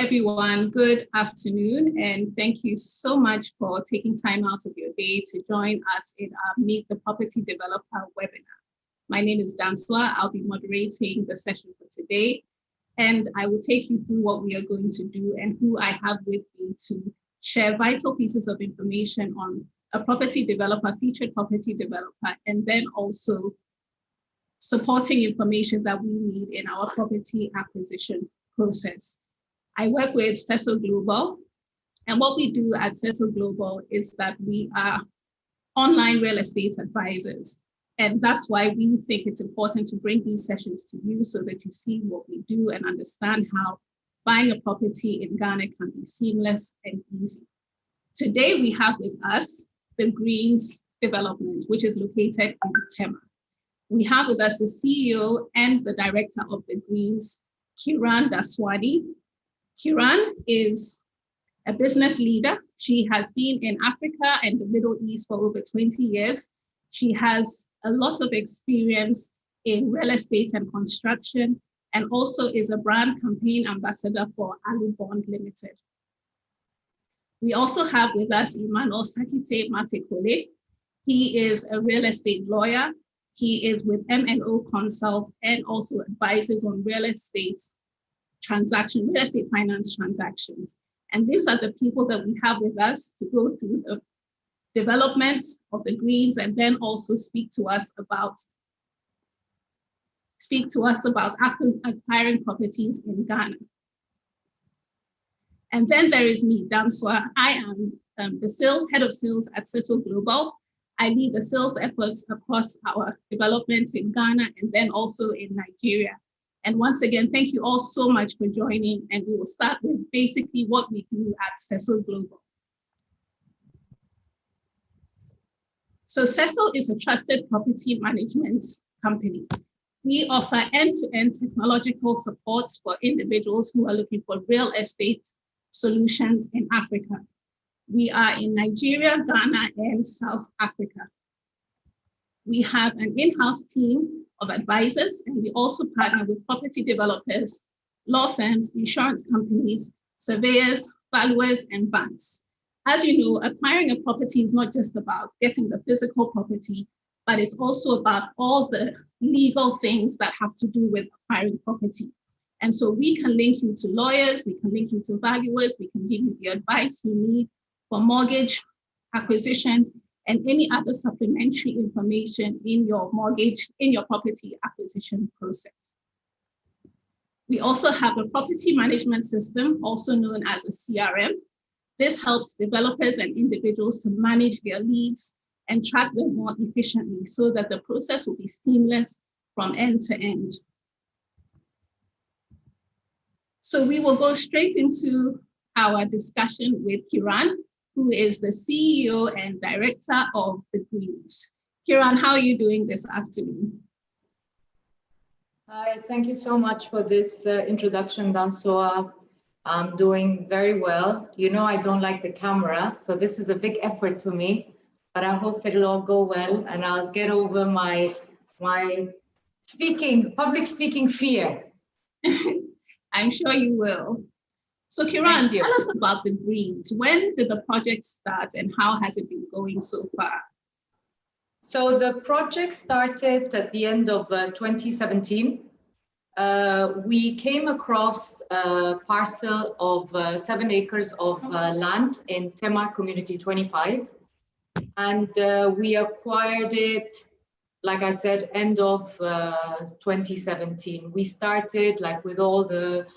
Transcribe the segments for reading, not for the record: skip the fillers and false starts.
everyone, good afternoon, and thank you so much for taking time out of your day to join us in our Meet the Property Developer webinar. My name is Danswa. I'll be moderating the session for today, and I will take you through what we are going to do and who I have with me to share vital pieces of information on a property developer, featured property developer, and then also supporting information that we need in our property acquisition process. I work with Cecil Global, and what we do at Cecil Global is that we are online real estate advisors. And that's why we think it's important to bring these sessions to you so that you see what we do and understand how buying a property in Ghana can be seamless and easy. Today, we have with us the Greens Development, which is located in Tema. We have with us the CEO and the director of the Greens, Kiran Daswani. Kiran is a business leader. She has been in Africa and the Middle East for over 20 years. She has a lot of experience in real estate and construction, and also is a brand campaign ambassador for Alu Bond Limited. We also have with us Emmanuel Sakite Matekole. He is a real estate lawyer. He is with M&O Consult and also advises on real estate finance transactions. And these are the people that we have with us to go through the development of the Greens and then also speak to us about acquiring properties in Ghana. And then there is me, Danswa. I am the head of sales at Cecil Global. I lead the sales efforts across our developments in Ghana and then also in Nigeria. And once again, thank you all so much for joining. And we will start with basically what we do at Cecil Global. So Cecil is a trusted property management company. We offer end-to-end technological support for individuals who are looking for real estate solutions in Africa. We are in Nigeria, Ghana, and South Africa. We have an in-house team of advisors, and we also partner with property developers, law firms, insurance companies, surveyors, valuers, and banks. As you know, acquiring a property is not just about getting the physical property, but it's also about all the legal things that have to do with acquiring property. And so we can link you to lawyers, we can link you to valuers, we can give you the advice you need for mortgage acquisition and any other supplementary information in your property acquisition process. We also have a property management system, also known as a CRM. This helps developers and individuals to manage their leads and track them more efficiently so that the process will be seamless from end to end. So we will go straight into our discussion with Kiran, who is the CEO and director of the Greens. Kiran, how are you doing this afternoon? Hi, thank you so much for this introduction, Dansoa. I'm doing very well. You know, I don't like the camera, so this is a big effort for me, but I hope it'll all go well and I'll get over my public speaking fear. I'm sure you will. So Kiran, tell us about the Greens. When did the project start and how has it been going so far? So the project started at the end of 2017. We came across a parcel of 7 acres of land in Tema Community 25. And we acquired it, like I said, end of 2017. We started with all the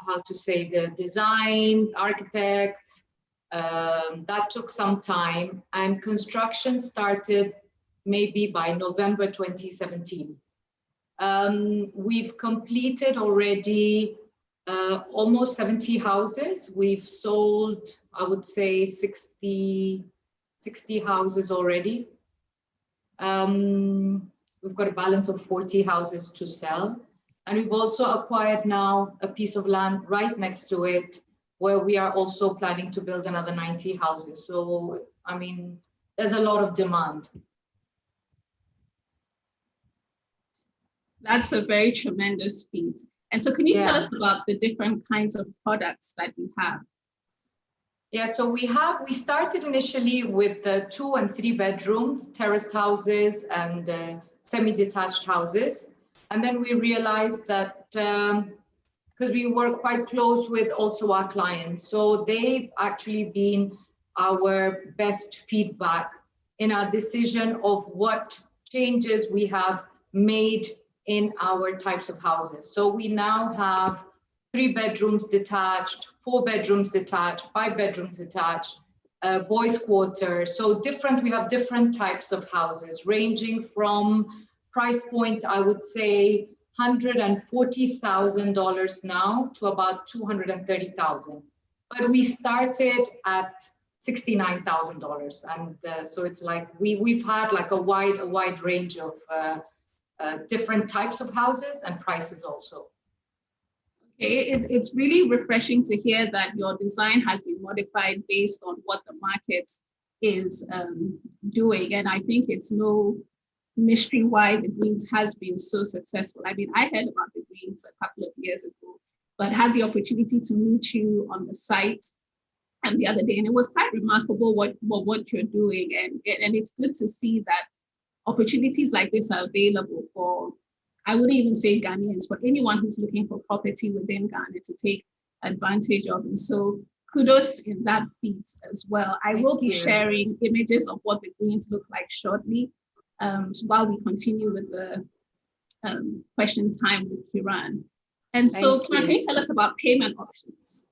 the design, architect, that took some time, and construction started maybe by November 2017. We've completed already almost 70 houses. We've sold, I would say, 60 houses already. We've got a balance of 40 houses to sell. And we've also acquired now a piece of land right next to it, where we are also planning to build another 90 houses. So, I mean, there's a lot of demand. That's a very tremendous feat. And so can you tell us about the different kinds of products that you have? Yeah, so we started initially with 2 and 3 bedrooms, terraced houses and semi-detached houses. And then we realized that because we work quite close with also our clients, so they've actually been our best feedback in our decision of what changes we have made in our types of houses. So we now have 3 bedrooms detached, 4 bedrooms detached, 5 bedrooms detached, boys' quarter. So we have different types of houses ranging from price point, I would say $140,000 now to about $230,000. But we started at $69,000, and so it's like we've had like a wide range of different types of houses and prices also. It's really refreshing to hear that your design has been modified based on what the market is doing. And I think it's no mystery why the Greens has been so successful. I mean, I heard about the Greens a couple of years ago, but had the opportunity to meet you on the site and the other day, and it was quite remarkable what you're doing. And it's good to see that opportunities like this are available for, I wouldn't even say Ghanaians, but anyone who's looking for property within Ghana to take advantage of. And so kudos in that feat as well. I will be sharing images of what the Greens look like shortly while we continue with the question time with Kiran. And so can you tell us about payment options?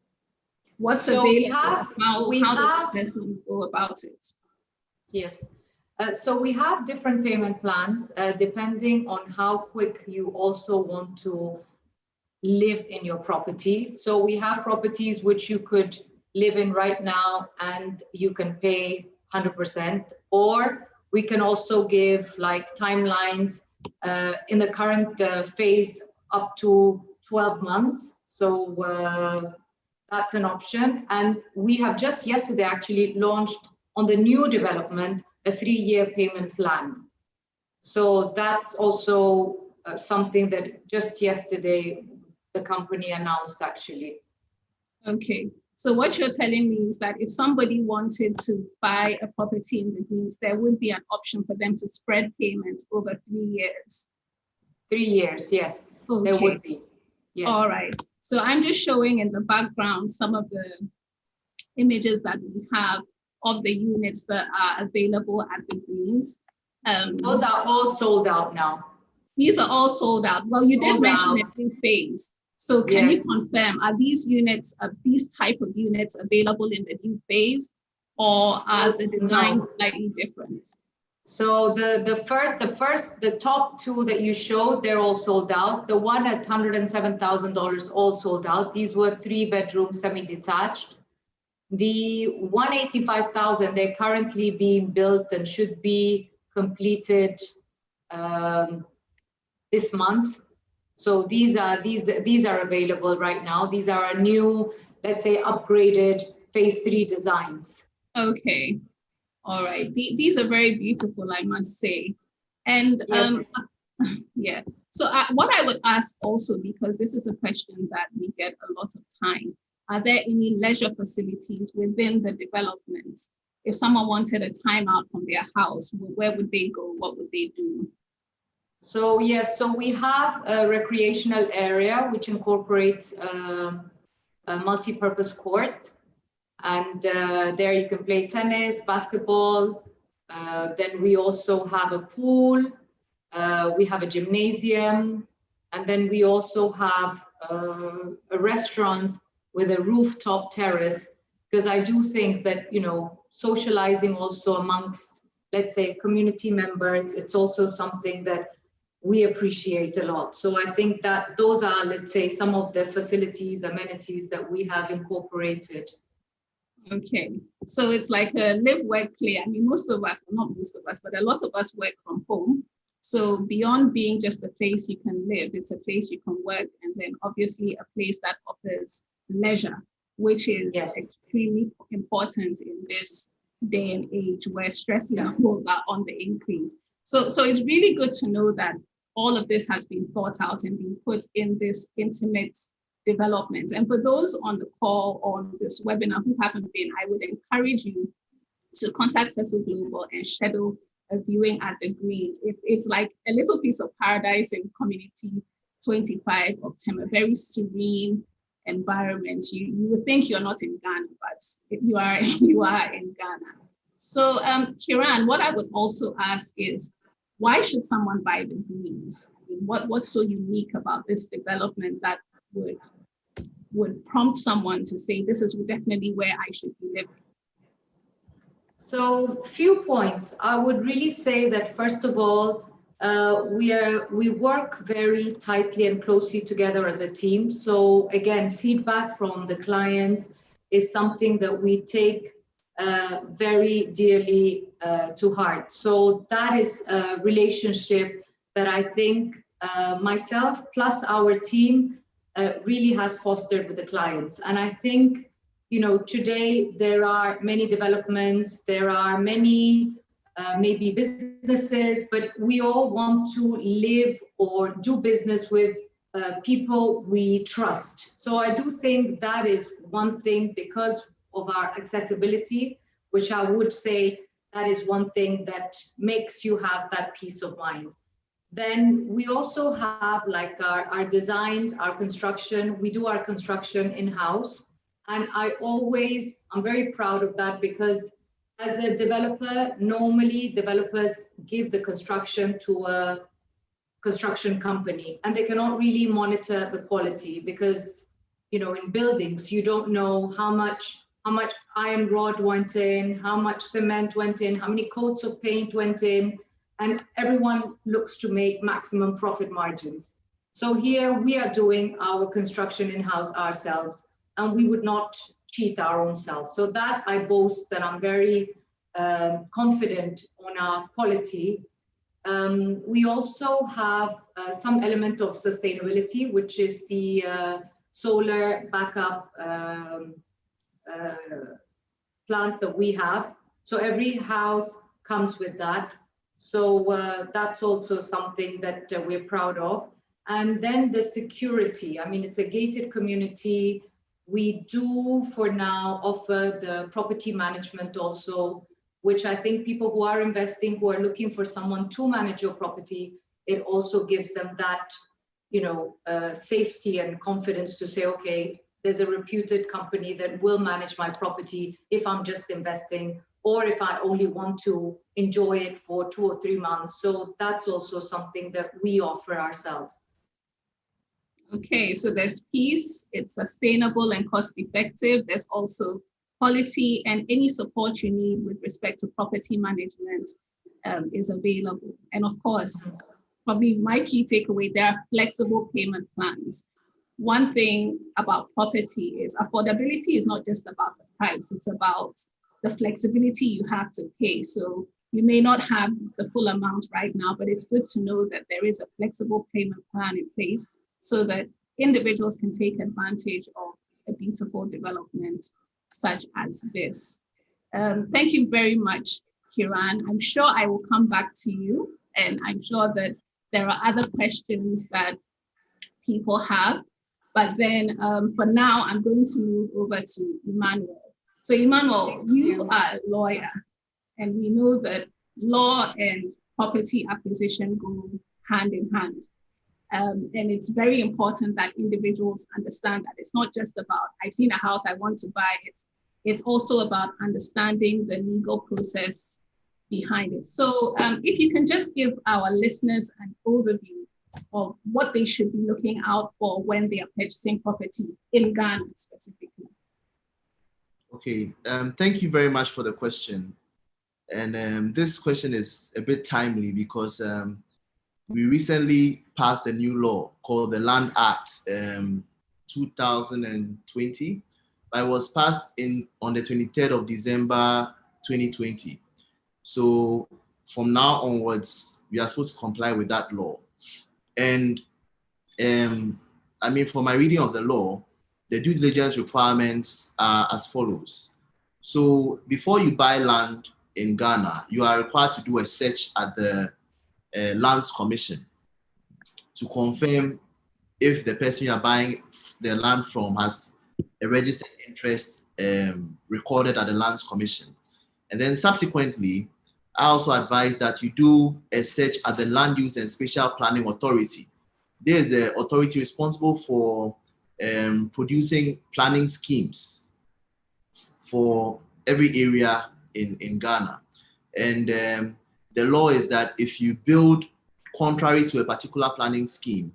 What's available? How does the investment go about it? Yes. So we have different payment plans depending on how quick you also want to live in your property. So we have properties which you could live in right now and you can pay 100%, or we can also give like timelines in the current phase up to 12 months. So that's an option. And we have just yesterday actually launched on the new development a 3-year payment plan. So that's also something that just yesterday the company announced actually. Okay, so what you're telling me is that if somebody wanted to buy a property in the Greens, there would be an option for them to spread payments over 3 years. 3 years, yes, okay. There would be. Yes. All right, so I'm just showing in the background some of the images that we have of the units that are available at the Greens. Those are all sold out now. These are all sold out. Well, you did mention a new phase. So can you confirm, are these units, these type of units available in the new phase, or are the designs slightly different? So the top 2 that you showed, they're all sold out. The one at $107,000 all sold out. These were 3 bedroom semi-detached. The 185,000, they're currently being built and should be completed this month. So these are available right now. These are our new, let's say, upgraded phase 3 designs. Okay, all right. These are very beautiful, I must say. And yes. Yeah. So what I would ask also, because this is a question that we get a lot of times, are there any leisure facilities within the development? If someone wanted a timeout from their house, where would they go? What would they do? So yes, so we have a recreational area which incorporates a multi-purpose court, and there you can play tennis, basketball. Then we also have a pool. We have a gymnasium, and then we also have a restaurant with a rooftop terrace, because I do think that, you know, socializing also amongst, let's say, community members, it's also something that we appreciate a lot. So I think that those are, let's say, some of the facilities, amenities that we have incorporated. Okay, so it's like a live, work, play. I mean, most of us, well, not most of us, but a lot of us work from home. So beyond being just a place you can live, it's a place you can work, and then obviously a place that offers leisure, which is extremely important in this day and age where stress levels are on the increase. So it's really good to know that all of this has been thought out and been put in this intimate development. And for those on the call on this webinar who haven't been, I would encourage you to contact Cecil Global and schedule a viewing at the Greens. It's like a little piece of paradise in Community 25 of Tem, a very serene environment. You would think you're not in Ghana, but you are in Ghana. So Kiran, what I would also ask is, why should someone buy the Greens? I mean, what's so unique about this development that would prompt someone to say, this is definitely where I should be living? So few points. I would really say that, first of all, we work very tightly and closely together as a team. So again, feedback from the client is something that we take very dearly to heart. So that is a relationship that I think myself plus our team really has fostered with the clients. And I think, today there are many developments, there are many maybe businesses, but we all want to live or do business with people we trust. So I do think that is one thing, because of our accessibility, which I would say that is one thing that makes you have that peace of mind. Then we also have like our designs, our construction. We do our construction in-house. And I'm very proud of that, because as a developer, normally developers give the construction to a construction company, and they cannot really monitor the quality, because, in buildings, you don't know how much iron rod went in, how much cement went in, how many coats of paint went in, and everyone looks to make maximum profit margins. So here we are doing our construction in-house ourselves, and we would not cheat our own selves. So that I boast that I'm very confident on our quality. We also have some element of sustainability, which is the solar backup plants that we have. So every house comes with that. So that's also something that we're proud of. And then the security. I mean, it's a gated community. We do, for now, offer the property management also, which I think people who are investing, who are looking for someone to manage your property, it also gives them that, safety and confidence to say, okay, there's a reputed company that will manage my property if I'm just investing, or if I only want to enjoy it for 2 or 3 months. So that's also something that we offer ourselves. Okay, so there's peace, it's sustainable and cost effective. There's also quality, and any support you need with respect to property management is available. And of course, probably my key takeaway, there are flexible payment plans. One thing about property is affordability is not just about the price, it's about the flexibility you have to pay. So you may not have the full amount right now, but it's good to know that there is a flexible payment plan in place so that individuals can take advantage of a beautiful development such as this. Thank you very much, Kiran. I'm sure I will come back to you, and I'm sure that there are other questions that people have. But then for now, I'm going to move over to Emmanuel. So Emmanuel, you are a lawyer, and we know that law and property acquisition go hand in hand. And it's very important that individuals understand that it's not just about, I've seen a house, I want to buy it. It's also about understanding the legal process behind it. So if you can just give our listeners an overview of what they should be looking out for when they are purchasing property in Ghana specifically. Okay, thank you very much for the question. And this question is a bit timely because we recently passed a new law called the Land Act 2020. It was passed on the 23rd of December 2020. So from now onwards, we are supposed to comply with that law. And for my reading of the law, the due diligence requirements are as follows. So before you buy land in Ghana, you are required to do a search at the Lands Commission. to confirm if the person you are buying the land from has a registered interest recorded at the Lands Commission. And then subsequently, I also advise that you do a search at the Land Use and Spatial Planning Authority. There is an authority responsible for producing planning schemes for every area in Ghana. And the law is that if you build contrary to a particular planning scheme,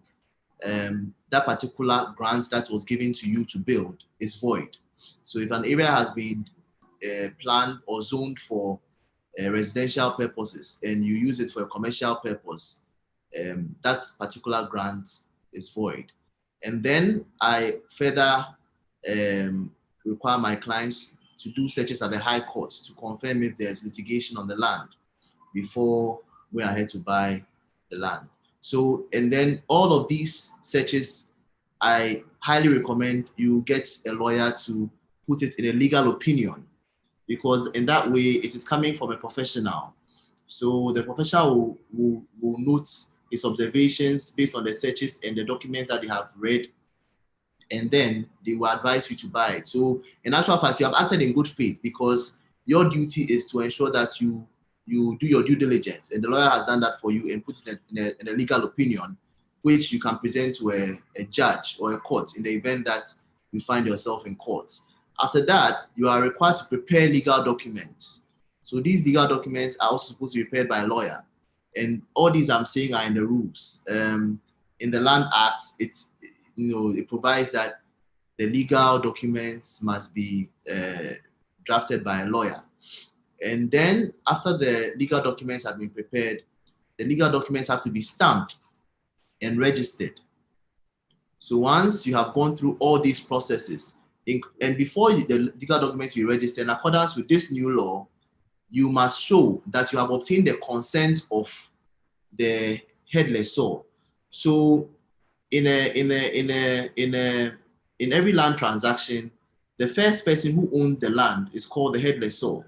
that particular grant that was given to you to build is void. So if an area has been planned or zoned for residential purposes and you use it for a commercial purpose, that particular grant is void. And then I further require my clients to do searches at the High Court to confirm if there's litigation on the land before we are here to buy the land. So, and then all of these searches, I highly recommend you get a lawyer to put it in a legal opinion, because in that way it is coming from a professional. So the professional will note his observations based on the searches and the documents that they have read, and then they will advise you to buy it. So in actual fact, you have acted in good faith, because your duty is to ensure that you do your due diligence, and the lawyer has done that for you and puts it in a legal opinion, which you can present to a judge or a court in the event that you find yourself in court. After that, you are required to prepare legal documents. So these legal documents are also supposed to be prepared by a lawyer. And all these I'm saying are in the rules. In the Land Act, it provides that the legal documents must be drafted by a lawyer. And then after the legal documents have been prepared, the legal documents have to be stamped and registered. So once you have gone through all these processes, and before the legal documents be registered, in accordance with this new law, you must show that you have obtained the consent of the head lessor. So in every land transaction, the first person who owns the land is called the head lessor.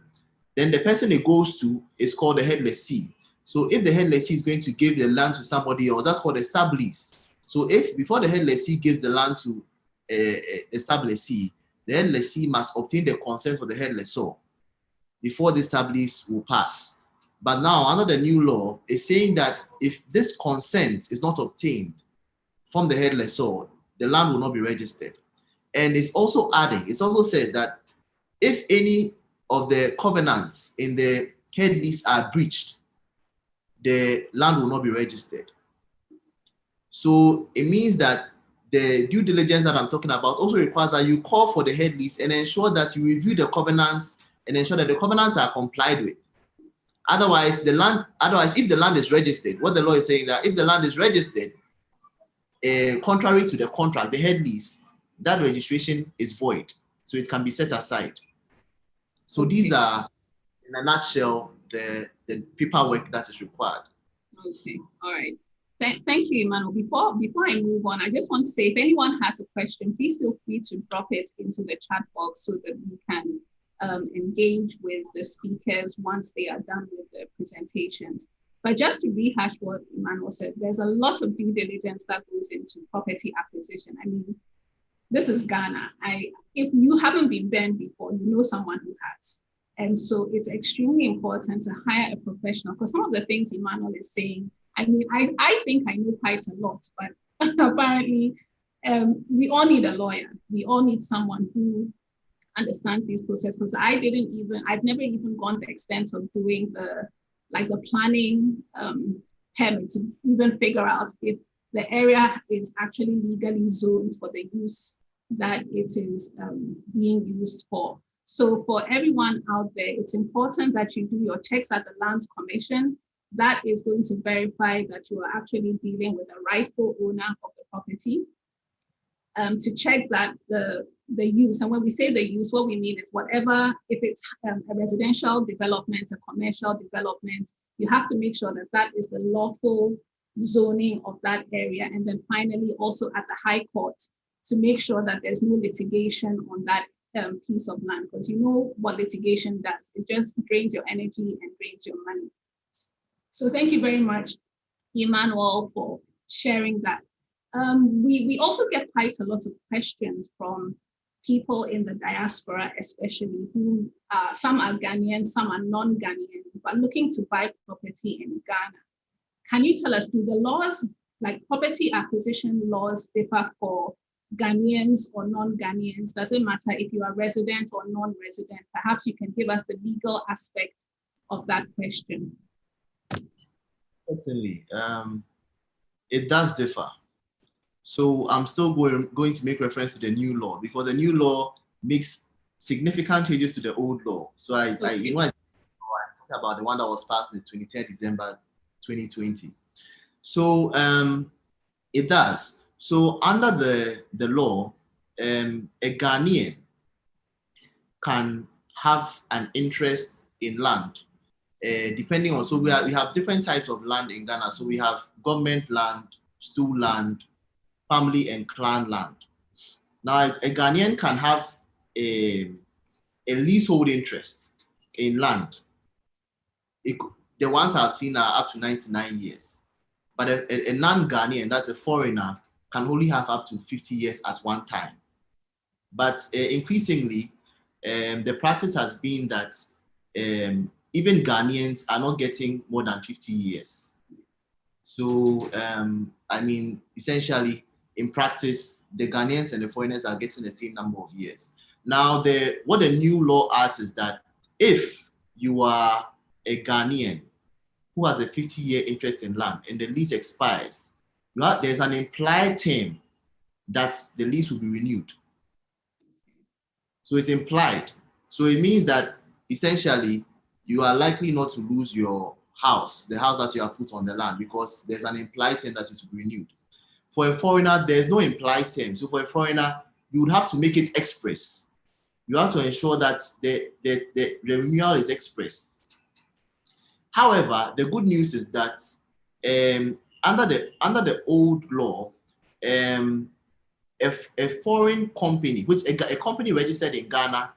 Then the person it goes to is called the head lessee. So if the head lessee is going to give the land to somebody else, that's called a sublease. So if before the head lessee gives the land to a sublessee, the head lessee must obtain the consent of the head lessor before the sublease will pass. But now under the new law is saying that if this consent is not obtained from the head lessor, the land will not be registered. And it's also adding, it also says that if any of the covenants in the head lease are breached, the land will not be registered. So it means that the due diligence that I'm talking about also requires that you call for the head lease and ensure that you review the covenants and ensure that the covenants are complied with. Otherwise, if the land is registered, what the law is saying that if the land is registered, contrary to the contract, the head lease, that registration is void. So it can be set aside. So these are, in a nutshell, the paperwork that is required. Okay, all right. Thank you, Emmanuel. Before I move on, I just want to say, if anyone has a question, please feel free to drop it into the chat box so that we can engage with the speakers once they are done with the presentations. But just to rehash what Emmanuel said, there's a lot of due diligence that goes into property acquisition. I mean, this is Ghana. If you haven't been burned before, you know someone who has. And so it's extremely important to hire a professional, because some of the things Emmanuel is saying, I mean, I think I know quite a lot, but apparently we all need a lawyer. We all need someone who understands these processes. Because I've never even gone the extent of doing the planning permit to even figure out if the area is actually legally zoned for the use that it is being used for. So for everyone out there, it's important that you do your checks at the Lands Commission. That is going to verify that you are actually dealing with the rightful owner of the property. To check that the use, and when we say the use, what we mean is whatever, if it's a residential development, a commercial development, you have to make sure that that is the lawful zoning of that area. And then finally, also at the High Court, to make sure that there's no litigation on that piece of land, because you know what litigation does. It just drains your energy and drains your money. So thank you very much, Emmanuel, for sharing that. We also get quite a lot of questions from people in the diaspora, especially who some are Ghanaian, some are non-Ghanaian, but looking to buy property in Ghana. Can you tell us, do the laws, like property acquisition laws, differ for Ghanaians or non-Ghanaians? Does it matter if you are resident or non-resident? Perhaps you can give us the legal aspect of that question. Certainly. It does differ. So I'm still going to make reference to the new law, because the new law makes significant changes to the old law. So I'm talking about the one that was passed on the 23rd December 2020. So it does. So under the law, a Ghanaian can have an interest in land, depending on, so we have different types of land in Ghana. So we have government land, stool land, family and clan land. Now, a Ghanaian can have a leasehold interest in land. The ones I've seen are up to 99 years. But a non-Ghanaian, that's a foreigner, can only have up to 50 years at one time. But increasingly, the practice has been that even Ghanaians are not getting more than 50 years. So, I mean, essentially, in practice, the Ghanaians and the foreigners are getting the same number of years. Now, what the new law adds is that if you are a Ghanaian who has a 50-year interest in land and the lease expires, there's an implied term that the lease will be renewed. So it's implied. So it means that essentially you are likely not to lose your house, the house that you have put on the land, because there's an implied term that it will be renewed. For a foreigner, there's no implied term. So for a foreigner, you would have to make it express. You have to ensure that the renewal is express. However, the good news is that under the old law, a foreign company, which a company registered in Ghana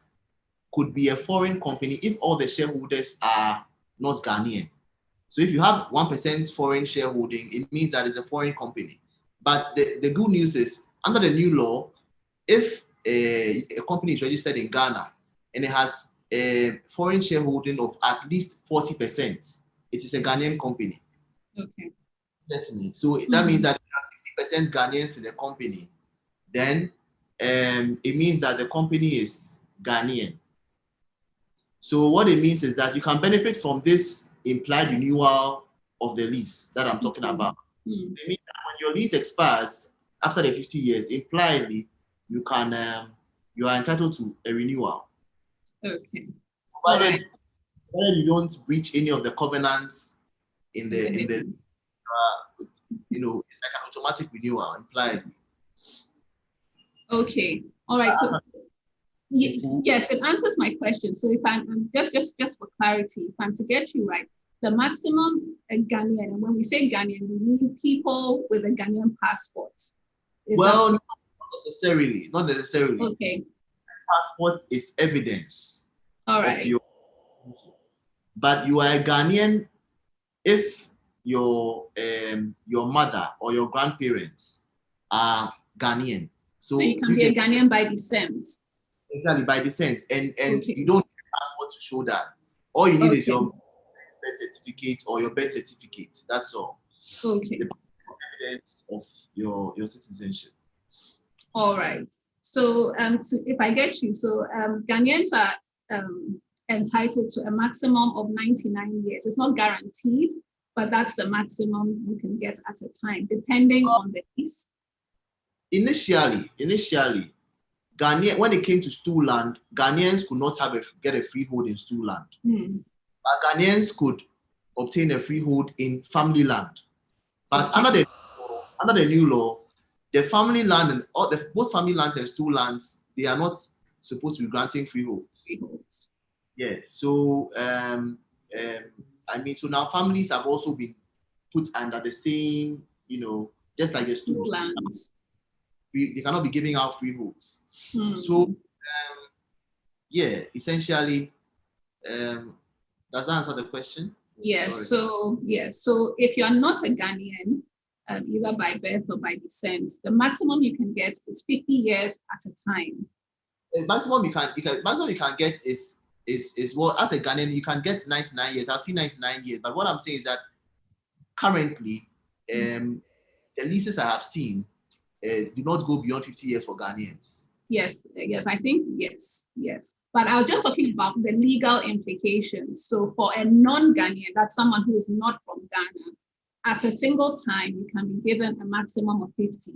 could be a foreign company if all the shareholders are not Ghanaian. So if you have 1% foreign shareholding, it means that it's a foreign company. But the good news is, under the new law, if a company is registered in Ghana and it has a foreign shareholding of at least 40%, it is a Ghanaian company. Okay. That's me. So that means that you have 60% Ghanaians in the company. Then it means that the company is Ghanaian. So what it means is that you can benefit from this implied renewal of the lease that I'm talking about. It means that when your lease expires after the 50 years, impliedly you are entitled to a renewal. Okay. Provided you don't breach any of the covenants in the it's like an automatic renewal impliedly. Okay. All right. So yes, it answers my question. So if I'm just for clarity, if I'm to get you right, the maximum Ghanaian, and when we say Ghanaian, we mean people with a Ghanaian passport. Not necessarily. Okay. Passport is evidence. All right. But you are a Ghanaian if your mother or your grandparents are Ghanaian. So you can be a Ghanaian by descent. Exactly, by descent. And Okay. you don't need a passport to show that. All you need is your birth certificate or your birth certificate. That's all. Okay. The evidence of your citizenship. All right. So if I get you, so Ghanaians are entitled to a maximum of 99 years. It's not guaranteed, but that's the maximum you can get at a time, depending on the lease. Initially, Ghanaian, when it came to stool land, Ghanaians could not get a freehold in stool land. But Ghanaians could obtain a freehold in family land. But under the new law, the family land and both family land and stool lands, they are not supposed to be granting freeholds. Yes. So so now families have also been put under the same, just like the stool lands. They cannot be giving out freeholds. So essentially, does that answer the question? Yes. So if you are not a Ghanaian, either by birth or by descent. The maximum you can get is 50 years at a time. The maximum you can get is well, as a Ghanaian, you can get 99 years. I've seen 99 years, but what I'm saying is that currently, the leases I have seen do not go beyond 50 years for Ghanaians. Yes, I think yes. But I was just talking about the legal implications. So for a non-Ghanaian, that's someone who is not from Ghana, at a single time, you can be given a maximum of 50.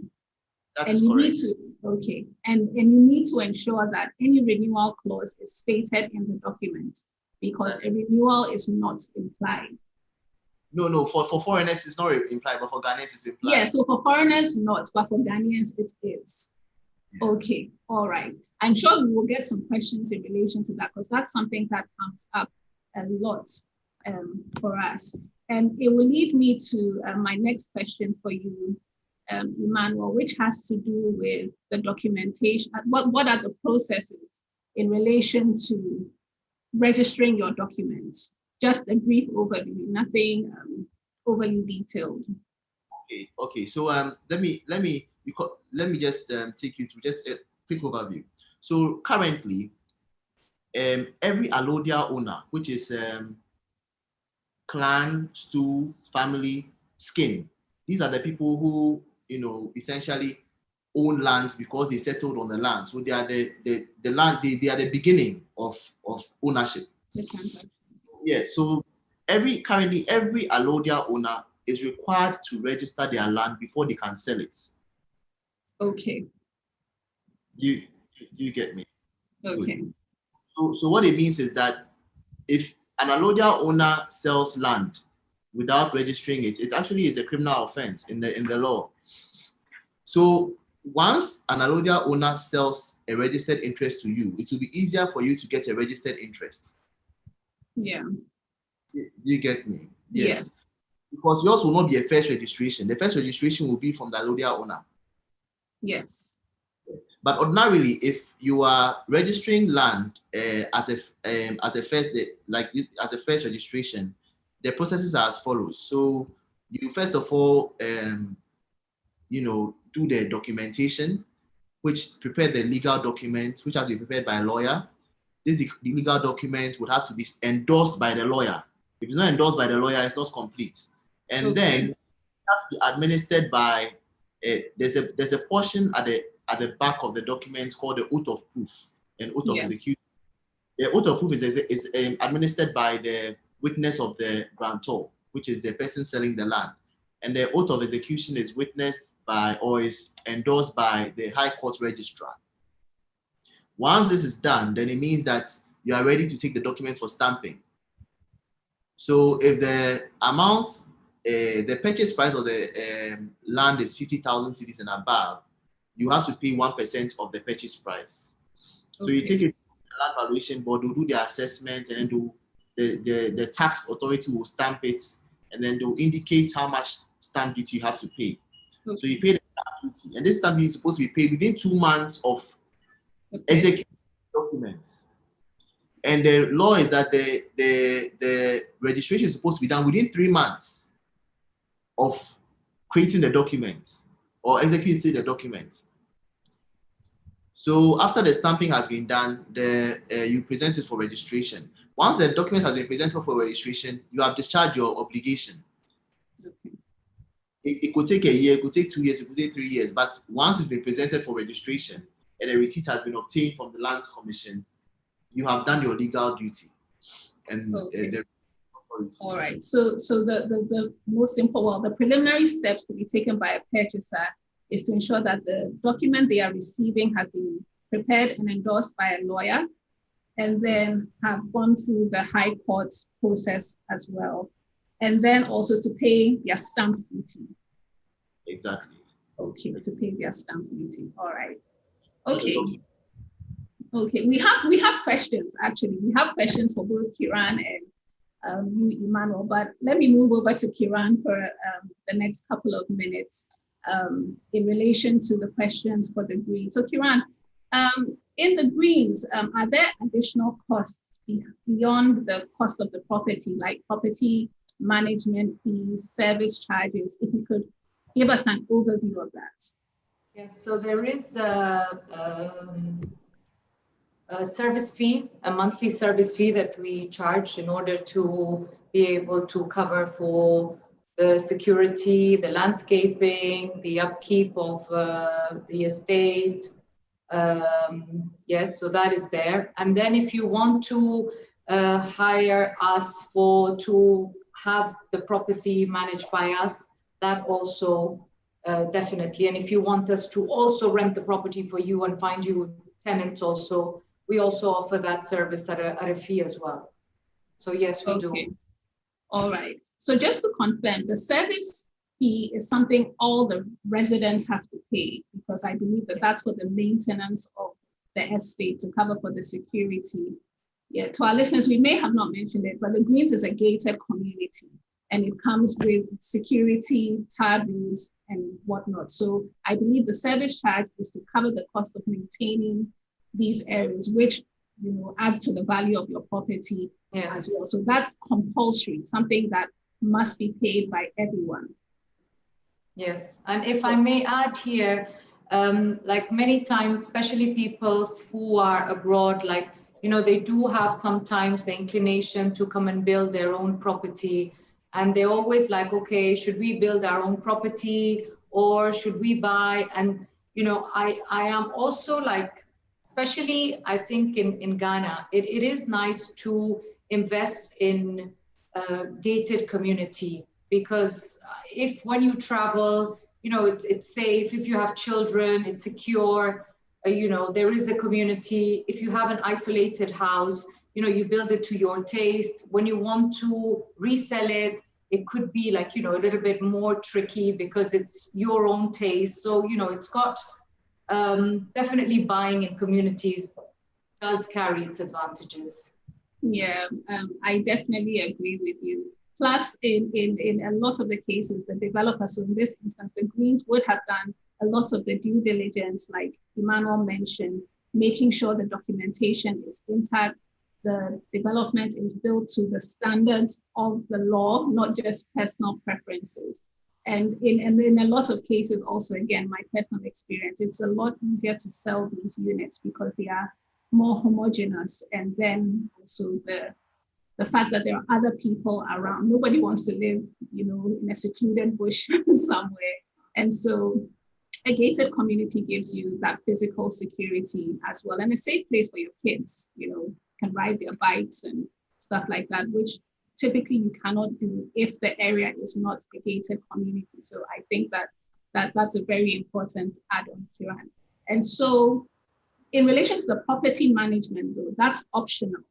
That and is you correct. need to, okay, and you need to ensure that any renewal clause is stated in the document, because a renewal is not implied. No, for foreigners it's not implied, but for Ghanaians it's implied. Yeah, so for foreigners not, but for Ghanaians it is. Yeah. Okay, all right. I'm sure we will get some questions in relation to that, because that's something that comes up a lot for us. And it will lead me to my next question for you, Emmanuel, which has to do with the documentation. What are the processes in relation to registering your documents? Just a brief overview, nothing overly detailed. Okay. So let me just take you through just a quick overview. So currently, every allodial owner, which is clan, stool, family, skin, these are the people who essentially own lands because they settled on the land. So they are the land, they are the beginning of ownership. The transactions. Yeah, so currently every allodial owner is required to register their land before they can sell it. Okay. You get me? Okay. Good. So what it means is that if an allodial owner sells land without registering it, it actually is a criminal offense in the law. So once an allodial owner sells a registered interest to you, it will be easier for you to get a registered interest. Yeah. You get me? Yes. Yes. Because yours will not be a first registration. The first registration will be from the allodial owner. Yes. But ordinarily, if you are registering land as a first registration, the processes are as follows. So you first of all, do the documentation, which prepare the legal document, which has to be prepared by a lawyer. The legal document would have to be endorsed by the lawyer. If it's not endorsed by the lawyer, it's not complete. And then it has to be administered by there's a portion at the back of the document called the oath of proof and oath of execution. The oath of proof is administered by the witness of the grantor, which is the person selling the land. And the oath of execution is witnessed by or is endorsed by the High Court registrar. Once this is done, then it means that you are ready to take the document for stamping. So if the amount, the purchase price of the land is 50,000 cedis and above, you have to pay 1% of the purchase price. So you take it to the land valuation board, they'll do their assessment, and then the tax authority will stamp it, and then they'll indicate how much stamp duty you have to pay. So you pay the stamp duty, and this stamp duty is supposed to be paid within 2 months of executing documents. And the law is that the registration is supposed to be done within 3 months of creating the document or executing the document. So after the stamping has been done, you present it for registration. Once the document has been presented for registration, you have discharged your obligation. It could take a year, it could take 2 years, it could take 3 years, but once it's been presented for registration and a receipt has been obtained from the Lands Commission, you have done your legal duty. And all right. So the most important, well, the preliminary steps to be taken by a purchaser is to ensure that the document they are receiving has been prepared and endorsed by a lawyer, and then have gone through the High Court process as well, and then also to pay their stamp duty. Exactly. Okay, to pay their stamp duty. All right. Okay. Okay. We have questions actually. We have questions for both Kiran and you, Emmanuel. But let me move over to Kiran for the next couple of minutes in relation to the questions for the Greens. So Kiran, in the Greens, are there additional costs beyond the cost of the property, like property management fees, service charges? If you could give us an overview of that. Yes, so there is a service fee, a monthly service fee that we charge in order to be able to cover for the security, the landscaping, the upkeep of the estate. Yes, so that is there. And then if you want to hire us to have the property managed by us, that also definitely. And if you want us to also rent the property for you and find you tenants also, we also offer that service at a fee as well. So yes, we do. All right. So just to confirm, the service fee is something all the residents have to pay, because I believe that that's for the maintenance of the estate, to cover for the security. Yeah, to our listeners, we may have not mentioned it, but the Greens is a gated community, and it comes with security, tarred roads, and whatnot. So I believe the service charge is to cover the cost of maintaining these areas, which add to the value of your property as well. So that's compulsory, something that must be paid by everyone. Yes, and if I may add here, like many times, especially people who are abroad, like, they do have sometimes the inclination to come and build their own property. And they're always like, okay, should we build our own property or should we buy? And, I am also like, especially I think in Ghana, it is nice to invest in a gated community, because when you travel, it's safe. If you have children, it's secure. There is a community. If you have an isolated house, you build it to your taste. When you want to resell it, it could be like, a little bit more tricky because it's your own taste. So, it's got definitely buying in communities does carry its advantages. Yeah, I definitely agree with you. Plus, in a lot of the cases, the developers, so in this instance, the Greens would have done a lot of the due diligence, like Emmanuel mentioned, making sure the documentation is intact, the development is built to the standards of the law, not just personal preferences. And in a lot of cases, also, again, my personal experience, it's a lot easier to sell these units because they are more homogeneous. And then also the fact that there are other people around. Nobody wants to live, in a secluded bush somewhere. And so a gated community gives you that physical security as well, and a safe place for your kids, can ride their bikes and stuff like that, which typically you cannot do if the area is not a gated community. So I think that's a very important add-on, Kiran. And so in relation to the property management, though, that's optional,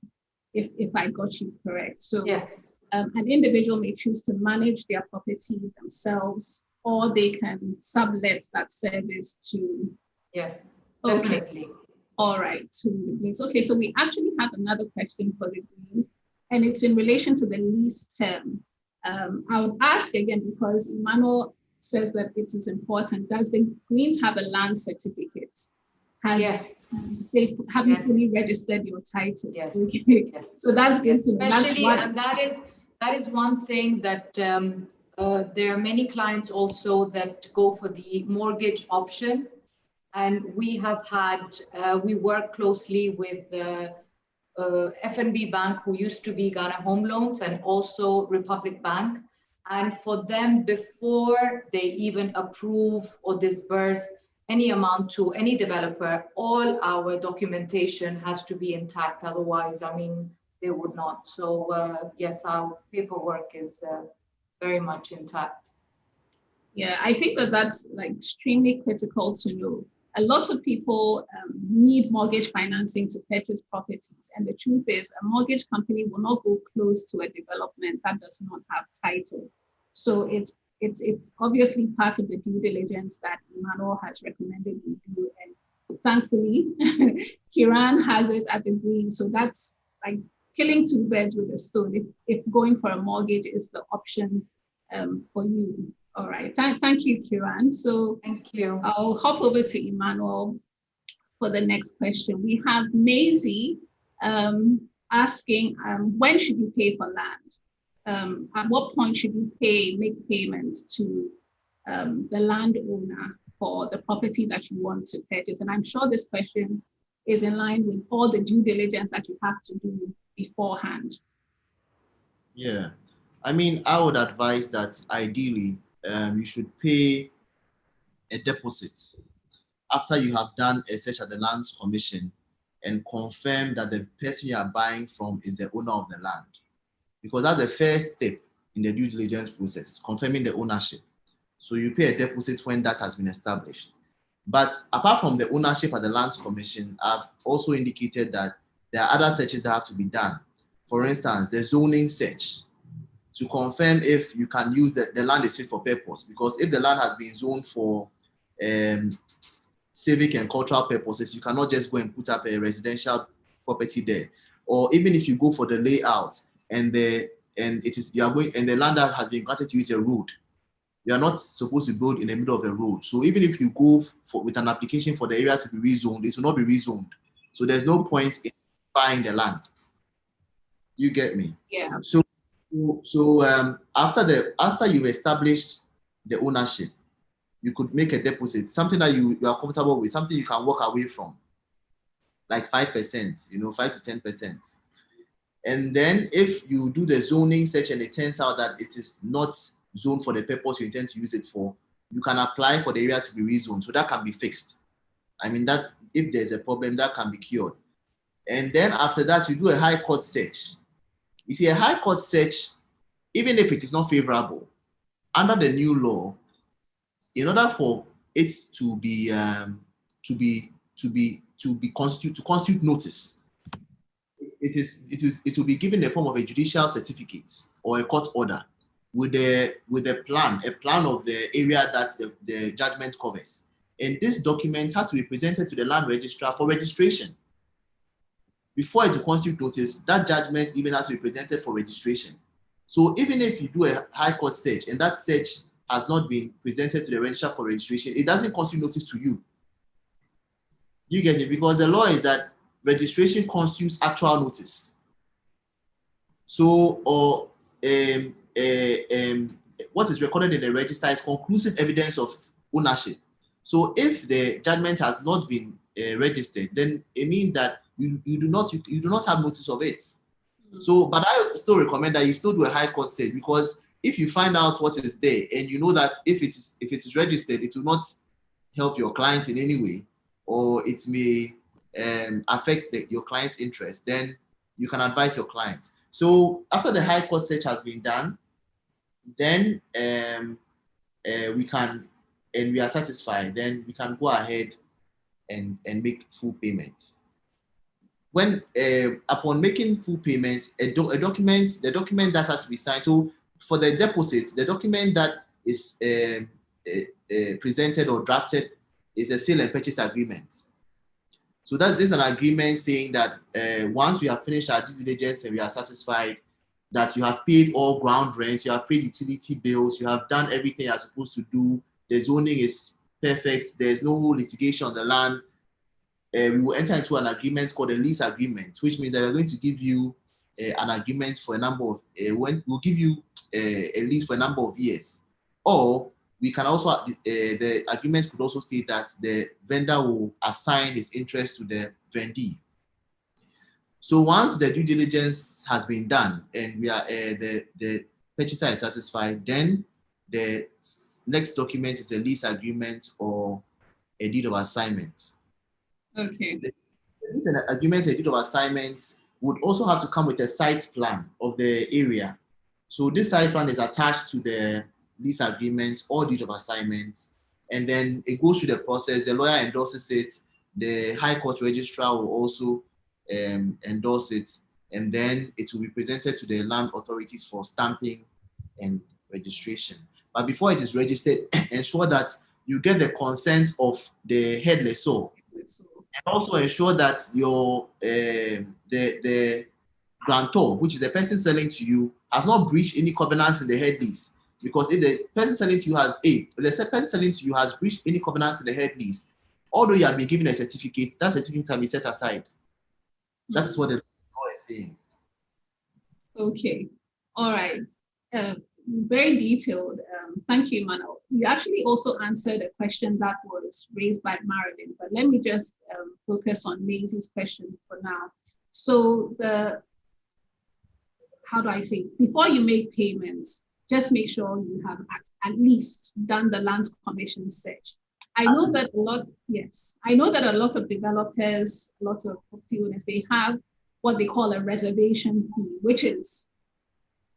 if I got you correct. So yes, an individual may choose to manage their property themselves, or they can sublet that service to. Yes, okay. Definitely. All right, to the Greens. Okay, so we actually have another question for the Greens, and it's in relation to the lease term. I would ask again, because Emmanuel says that it is important. Does the Greens have a land certificate? Yes. They haven't fully registered your title. Yes. Okay. Yes. So that's good to know. Especially, and that is one thing that there are many clients also that go for the mortgage option. And we have had, we work closely with FNB Bank, who used to be Ghana Home Loans, and also Republic Bank. And for them, before they even approve or disburse any amount to any developer, all our documentation has to be intact. Otherwise, they would not. So yes, our paperwork is very much intact. Yeah, I think that's like extremely critical to know. A lot of people need mortgage financing to purchase properties. And the truth is, a mortgage company will not go close to a development that does not have title. So it's obviously part of the due diligence that Emmanuel has recommended we do. And thankfully, Kiran has it at the Green. So that's like killing two birds with a stone. If going for a mortgage is the option for you. All right, thank you, Kiran. So thank you. I'll hop over to Emmanuel for the next question. We have Maisie asking, when should you pay for land? At what point should you make payment to the landowner for the property that you want to purchase? And I'm sure this question is in line with all the due diligence that you have to do beforehand. Yeah, I mean, I would advise that ideally you should pay a deposit after you have done a search at the Lands Commission and confirm that the person you are buying from is the owner of the land. Because that's the first step in the due diligence process, confirming the ownership. So you pay a deposit when that has been established. But apart from the ownership at the Lands Commission, I've also indicated that there are other searches that have to be done. For instance, the zoning search to confirm if you can use the land is fit for purpose. Because if the land has been zoned for civic and cultural purposes, you cannot just go and put up a residential property there. Or even if you go for the layout and the land that has been granted to you is a road, you are not supposed to build in the middle of the road. So even if you go with an application for the area to be rezoned, it will not be rezoned. So there's no point in buying the land. You get me? Yeah. So after you've established the ownership, you could make a deposit, something that you are comfortable with, something you can walk away from, like 5%, 5 to 10%. And then if you do the zoning search and it turns out that it is not zoned for the purpose you intend to use it for, you can apply for the area to be rezoned. So that can be fixed. I mean, that if there's a problem, that can be cured. And then after that, you do a high court search. You see, a high court search, even if it is not favorable, under the new law, in order for it to constitute notice, it will be given in the form of a judicial certificate or a court order with a plan of the area that the judgment covers. And this document has to be presented to the land registrar for registration. Before it will constitute notice, that judgment even has to be presented for registration. So even if you do a high court search and that search has not been presented to the registrar for registration, it doesn't constitute notice to you. You get it? Because the law is that registration constitutes actual notice. So, what is recorded in the register is conclusive evidence of ownership. So if the judgment has not been registered, then it means that you do not have notice of it. Mm-hmm. So, but I still recommend that you still do a high court search, because if you find out what is there and you know that if it is registered, it will not help your client in any way, or it may affect your client's interest, then you can advise your client. So after the high court search has been done, then we are satisfied, then we can go ahead and make full payments. When upon making full payments, the document that has to be signed. So for the deposit, the document that is presented or drafted is a sale and purchase agreement. So that is an agreement saying that once we have finished our due diligence and we are satisfied that you have paid all ground rents, you have paid utility bills, you have done everything you're supposed to do, the zoning is perfect, there's no litigation on the land, we will enter into an agreement called a lease agreement, which means that we're going to give you an agreement for a number of, we'll give you a lease for a number of years. Or we can also, the agreement could also state that the vendor will assign his interest to the vendee. So once the due diligence has been done and we are the purchaser is satisfied, then the next document is a lease agreement or a deed of assignment. Okay. This agreement, a deed of assignment, would also have to come with a site plan of the area. So this site plan is attached to the lease agreement or deed of assignment, and then it goes through the process. The lawyer endorses it. The High Court registrar will also endorse it, and then it will be presented to the land authorities for stamping and registration. But before it is registered, ensure that you get the consent of the head lessor, and also ensure that your the grantor, which is the person selling to you, has not breached any covenants in the head lease. Because if the person selling to you has breached any covenants in the head lease, although you have been given a certificate, that certificate can be set aside. That is what the law is saying. Okay. All right. very detailed. Thank you, Emmanuel. You actually also answered a question that was raised by Marilyn, but let me just focus on Maisie's question for now. So how do I say, before you make payments, just make sure you have at least done the lands commission search. I know that a lot of developers, a lot of property owners, they have what they call a reservation fee, which is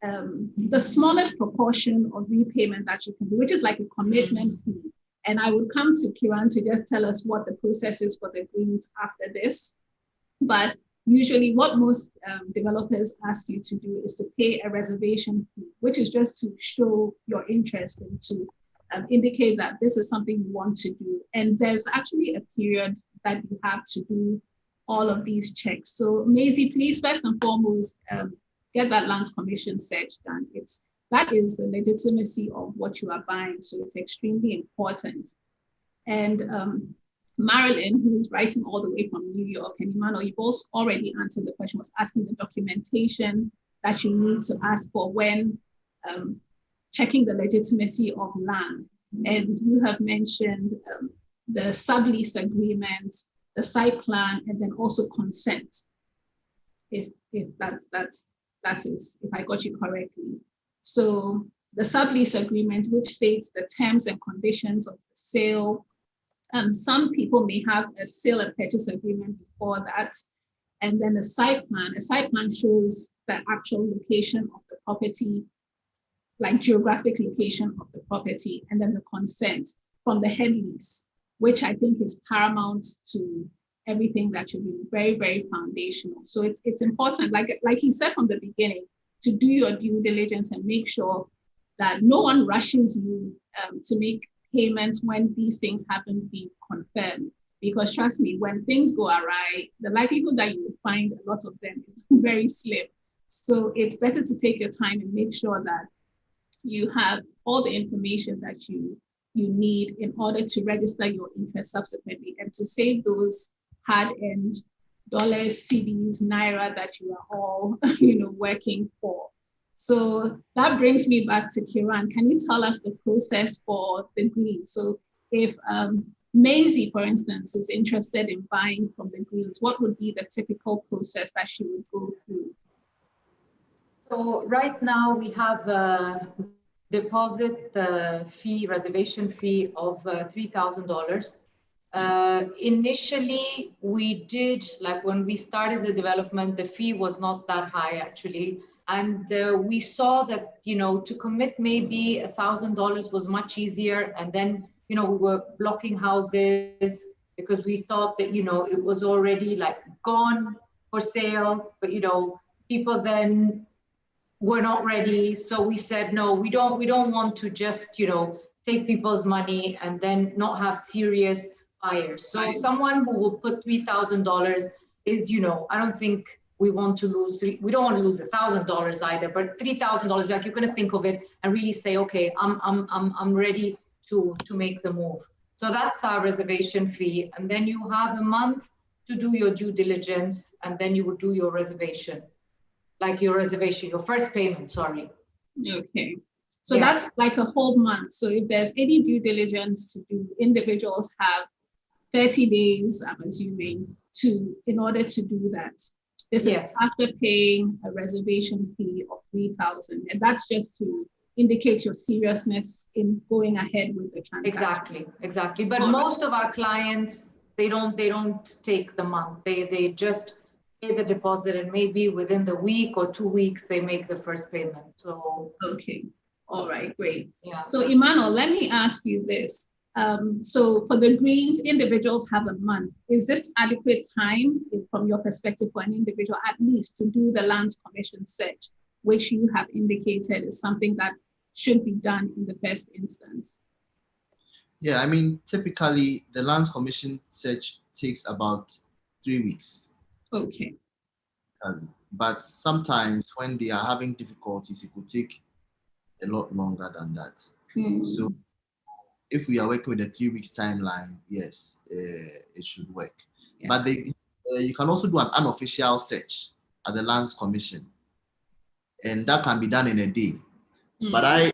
the smallest proportion of repayment that you can do, which is like a commitment fee. And I would come to Kiran to just tell us what the process is for the greens after this. But usually what most developers ask you to do is to pay a reservation fee, which is just to show your interest and to indicate that this is something you want to do. And there's actually a period that you have to do all of these checks. So Maisie, please, first and foremost, get that lands commission search done. That is the legitimacy of what you are buying. So it's extremely important. And Marilyn, who's writing all the way from New York, and Emmanuel, you've also already answered the question, was asking the documentation that you need to ask for when checking the legitimacy of land. And you have mentioned the sublease agreement, the site plan, and then also consent, if that is, if I got you correctly. So the sublease agreement, which states the terms and conditions of the sale. Some people may have a sale and purchase agreement before that. And then a site plan shows the actual location of the property, like geographic location of the property, and then the consent from the head lease, which I think is paramount to everything that you're doing, very, very foundational. So it's important, like he said from the beginning, to do your due diligence and make sure that no one rushes you to make payments when these things happen to be confirmed. Because trust me, when things go awry, the likelihood that you will find a lot of them is very slim. So it's better to take your time and make sure that you have all the information that you need in order to register your interest subsequently and to save those hard-earned dollars, CDs, Naira that you are all working for. So that brings me back to Kiran. Can you tell us the process for the greens? So if Maisie, for instance, is interested in buying from the greens, what would be the typical process that she would go through? So right now we have a deposit fee, reservation fee of $3,000. Initially, we did, like when we started the development, the fee was not that high actually. And we saw that, to commit maybe $1,000 was much easier. And then, we were blocking houses because we thought that, it was already like gone for sale, but, people then were not ready. So we said, no, we don't want to just, take people's money and then not have serious buyers. So someone who will put $3,000 is, I don't think we don't want to lose $1,000 either, but $3,000, like you're going to think of it and really say, okay, I'm ready to make the move. So that's our reservation fee. And then you have a month to do your due diligence, and then you would do your reservation, your first payment, sorry. Okay. So that's like a whole month. So if there's any due diligence to do, individuals have 30 days, I'm assuming, in order to do that. This is after paying a reservation fee of $3,000, and that's just to indicate your seriousness in going ahead with the transaction. Exactly. But most of our clients, they don't take the month. They just pay the deposit, and maybe within the week or 2 weeks they make the first payment. So okay, all right, great. Yeah. So Emmanuel, let me ask you this. So for the greens, individuals have a month. Is this adequate time from your perspective for an individual at least to do the lands commission search, which you have indicated is something that should be done in the first instance? Yeah, I mean, typically the lands commission search takes about 3 weeks. Okay. But sometimes when they are having difficulties, it could take a lot longer than that. So if we are working with a 3 weeks timeline, yes, it should work. Yeah. But you can also do an unofficial search at the Lands Commission, and that can be done in a day. But I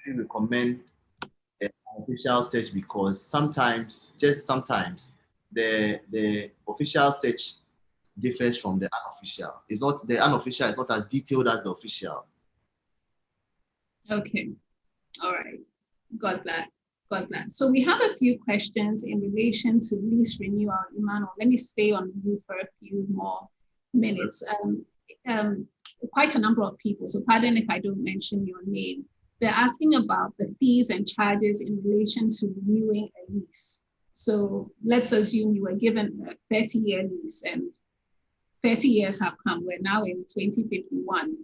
really recommend an official search because sometimes, just sometimes, the official search differs from the unofficial. It's not the unofficial is not as detailed as the official. Okay. All right. Got that. Got that. So we have a few questions in relation to lease renewal. Emmanuel, let me stay on you for a few more minutes. Quite a number of people, so pardon if I don't mention your name, they're asking about the fees and charges in relation to renewing a lease. So let's assume you were given a 30-year lease and 30 years have come. We're now in 2051.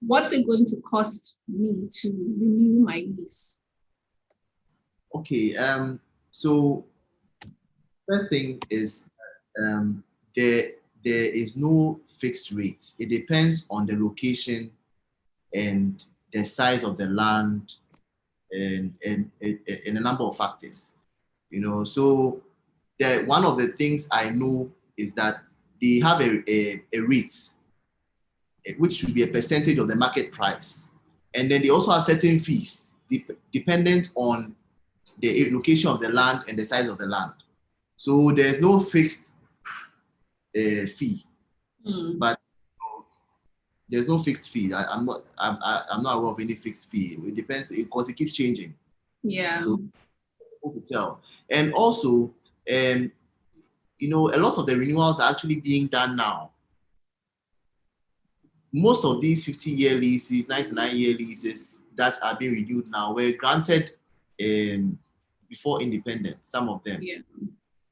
What's it going to cost me to renew my lease? Okay, so first thing is there is no fixed rate. It depends on the location and the size of the land and a number of factors. You know, so one of the things I know is that they have a rate, which should be a percentage of the market price. And then they also have certain fees dependent on the location of the land and the size of the land. So there's no fixed fee, but there's no fixed fee. I'm not aware of any fixed fee. It depends because it keeps changing. Yeah. So it's difficult to tell. And also, you know, a lot of the renewals are actually being done now. Most of these 50-year leases, 99-year leases that are being renewed now were granted before independence, some of them. Yeah.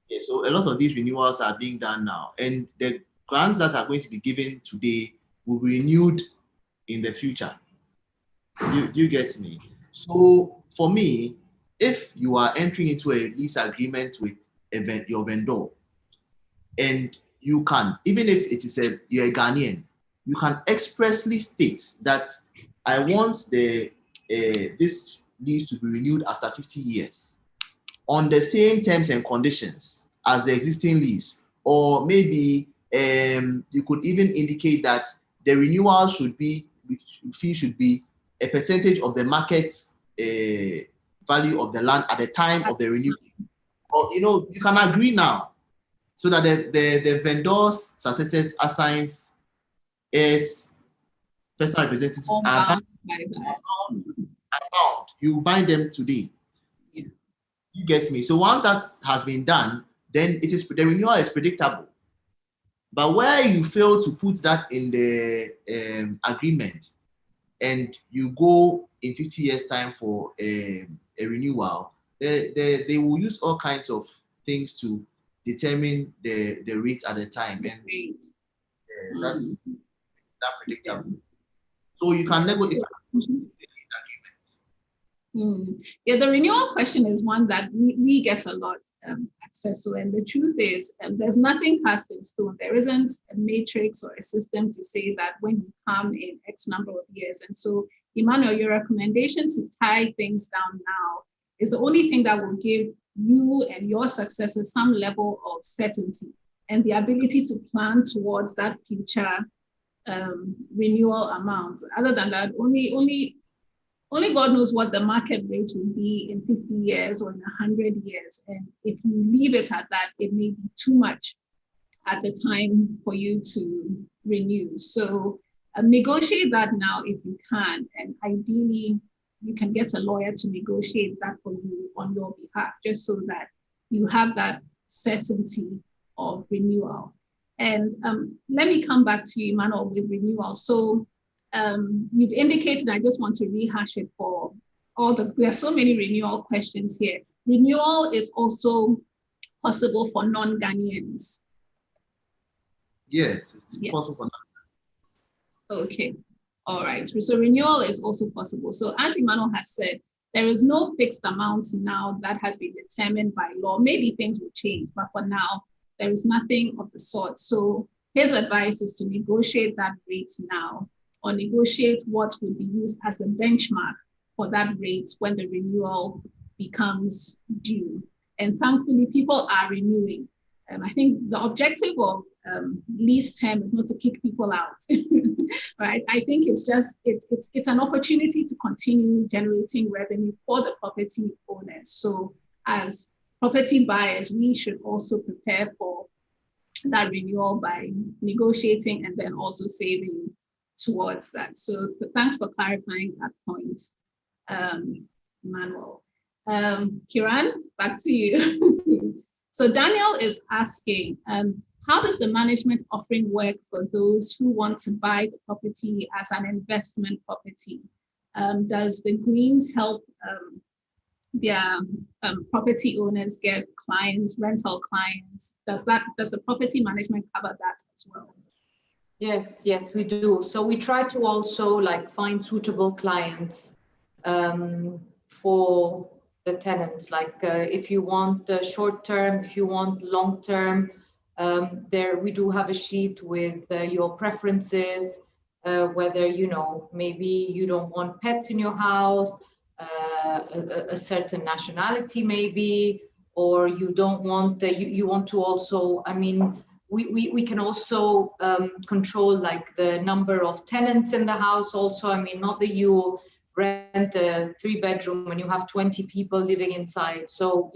Yeah, so a lot of these renewals are being done now. And the grants that are going to be given today will be renewed in the future. Do you get me? So for me, if you are entering into a lease agreement with your vendor, and you can, even if it is you're a Ghanaian, you can expressly state that I want this lease to be renewed after 50 years on the same terms and conditions as the existing lease. Or maybe you could even indicate that the renewal fee should be a percentage of the market value of the land at the time of the renewal. Or, you know, you can agree now so that the vendor's successors assigns as personal representatives are bound. You bind them today. Yeah. You get me? So once that has been done, then the renewal is predictable. But where you fail to put that in the agreement and you go in 50 years time for a renewal, they will use all kinds of things to determine the rate at the time. And that's that predictable. So you can negotiate agreements. Yeah, the renewal question is one that we get a lot access to, and the truth is there's nothing cast in stone. There isn't a matrix or a system to say that when you come in X number of years. And so, Emmanuel, your recommendation to tie things down now is the only thing that will give you and your successors some level of certainty and the ability to plan towards that future renewal amount. Other than that, only God knows what the market rate will be in 50 years or in 100 years. And if you leave it at that, it may be too much at the time for you to renew. So negotiate that now if you can. And ideally, you can get a lawyer to negotiate that for you on your behalf, just so that you have that certainty of renewal. And let me come back to you, Emmanuel, with renewal. So you've indicated, I just want to rehash it for there are so many renewal questions here. Renewal is also possible for non-Ghanaians. Yes, it's possible for non-Ghanaians. Okay, all right. So renewal is also possible. So as Emmanuel has said, there is no fixed amount now that has been determined by law. Maybe things will change, but for now, there is nothing of the sort. So his advice is to negotiate that rate now, or negotiate what will be used as the benchmark for that rate when the renewal becomes due. And thankfully, people are renewing. I think the objective of lease term is not to kick people out, right? I think it's an opportunity to continue generating revenue for the property owners. So as property buyers, we should also prepare for that renewal by negotiating and then also saving towards that. So thanks for clarifying that point, Manuel. Kiran, back to you. So Daniel is asking, how does the management offering work for those who want to buy the property as an investment property? Does the Greens help their property owners get clients, rental clients? Does the property management cover that as well? Yes, we do. So we try to also like find suitable clients for the tenants. Like if you want short term, if you want long term, there we do have a sheet with your preferences, whether maybe you don't want pets in your house, a certain nationality maybe, or you don't want you want to also, I mean, we can also control like the number of tenants in the house also. I mean, not that you rent a 3-bedroom and you have 20 people living inside. So,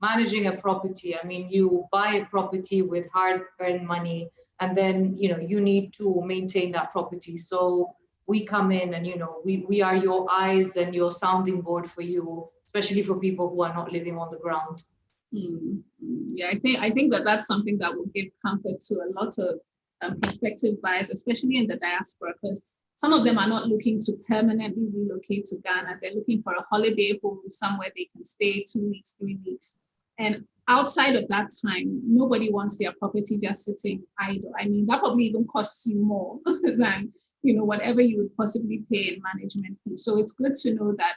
managing a property, I mean, you buy a property with hard-earned money, and then, you need to maintain that property. So we come in and, we are your eyes and your sounding board for you, especially for people who are not living on the ground. Yeah, I think that's something that will give comfort to a lot of prospective buyers, especially in the diaspora, because some of them are not looking to permanently relocate to Ghana. They're looking for a holiday home, somewhere they can stay 2 weeks, 3 weeks. And outside of that time, nobody wants their property just sitting idle. I mean, that probably even costs you more than whatever you would possibly pay in management fees. So it's good to know that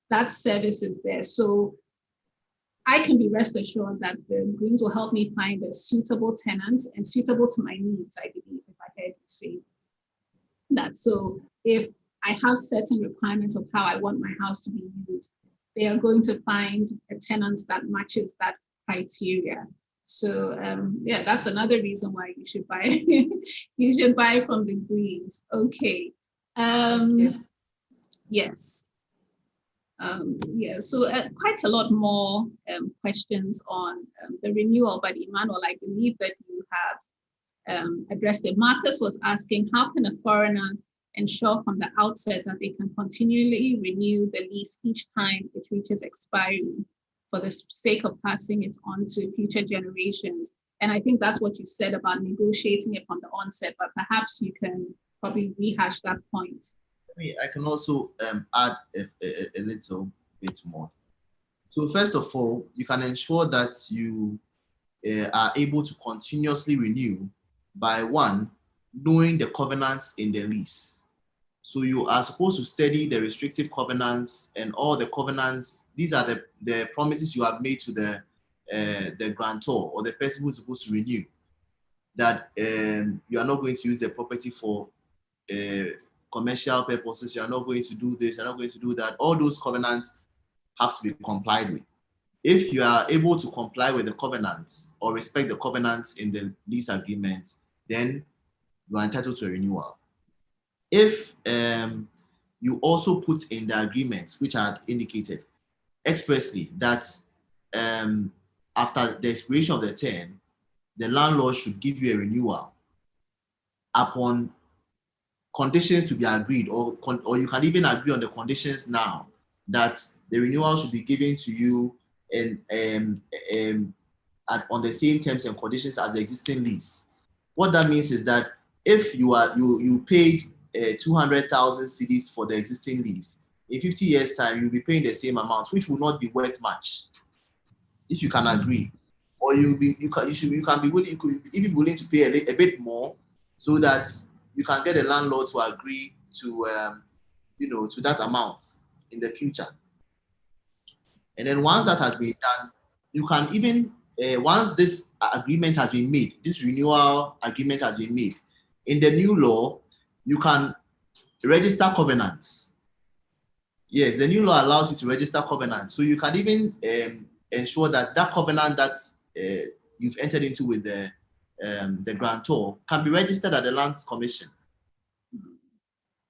that service is there. So I can be rest assured that the Greens will help me find a suitable tenant and suitable to my needs, I believe, if I heard you say that. So if I have certain requirements of how I want my house to be used, they are going to find a tenant that matches that criteria. So yeah, that's another reason why you should buy you should buy from the Greens. Okay. Yes. Yeah, so quite a lot more questions on the renewal, but Emmanuel, I believe that you have addressed it. Marcus was asking, how can a foreigner ensure from the outset that they can continually renew the lease each time it reaches expiry for the sake of passing it on to future generations? And I think that's what you said about negotiating it from the onset, but perhaps you can probably rehash that point. I can also add a little bit more. So first of all, you can ensure that you are able to continuously renew by one, knowing the covenants in the lease. So you are supposed to study the restrictive covenants and all the covenants. These are the promises you have made to the grantor or the person who is supposed to renew, that you are not going to use the property for commercial purposes, you are not going to do this, you're not going to do that. All those covenants have to be complied with. If you are able to comply with the covenants or respect the covenants in the lease agreement, then you are entitled to a renewal. If you also put in the agreements, which are indicated expressly, that after the expiration of the term, the landlord should give you a renewal upon conditions to be agreed, or you can even agree on the conditions now, that the renewal should be given to you on the same terms and conditions as the existing lease. What that means is that if you paid 200,000 cedis for the existing lease, in 50 years' time, you'll be paying the same amount, which will not be worth much. If you can agree, or you can be willing, you could even be willing to pay a bit more, so that you can get the landlord to agree to to that amount in the future. And then once that has been done, you can even once this agreement has been made, this renewal agreement has been made, in the new law, you can register covenants. Yes, the new law allows you to register covenants. So you can even ensure that covenant that you've entered into with the the grantor, can be registered at the Lands Commission.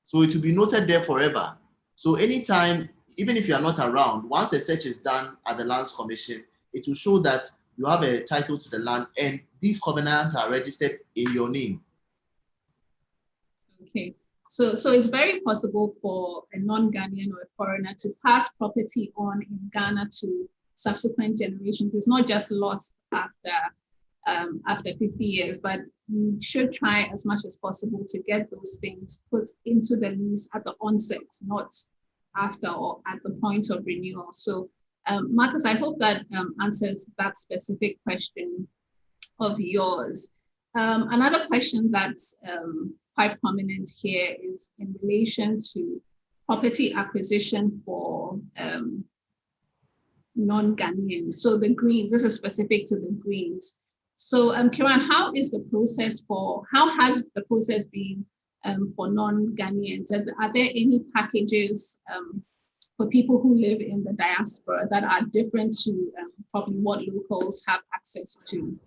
So it will be noted there forever. So anytime, even if you are not around, once a search is done at the Lands Commission, it will show that you have a title to the land and these covenants are registered in your name. Okay. So it's very possible for a non-Ghanaian or a foreigner to pass property on in Ghana to subsequent generations. It's not just lost after 50 years, but you should try as much as possible to get those things put into the lease at the onset, not after or at the point of renewal. So Marcus, I hope that answers that specific question of yours. Another question that's quite prominent here is in relation to property acquisition for non-Ghanaians. So the Greens, this is specific to the Greens. So Kiran, how has the process been for non-Ghanaians? Are there any packages for people who live in the diaspora that are different to probably what locals have access to?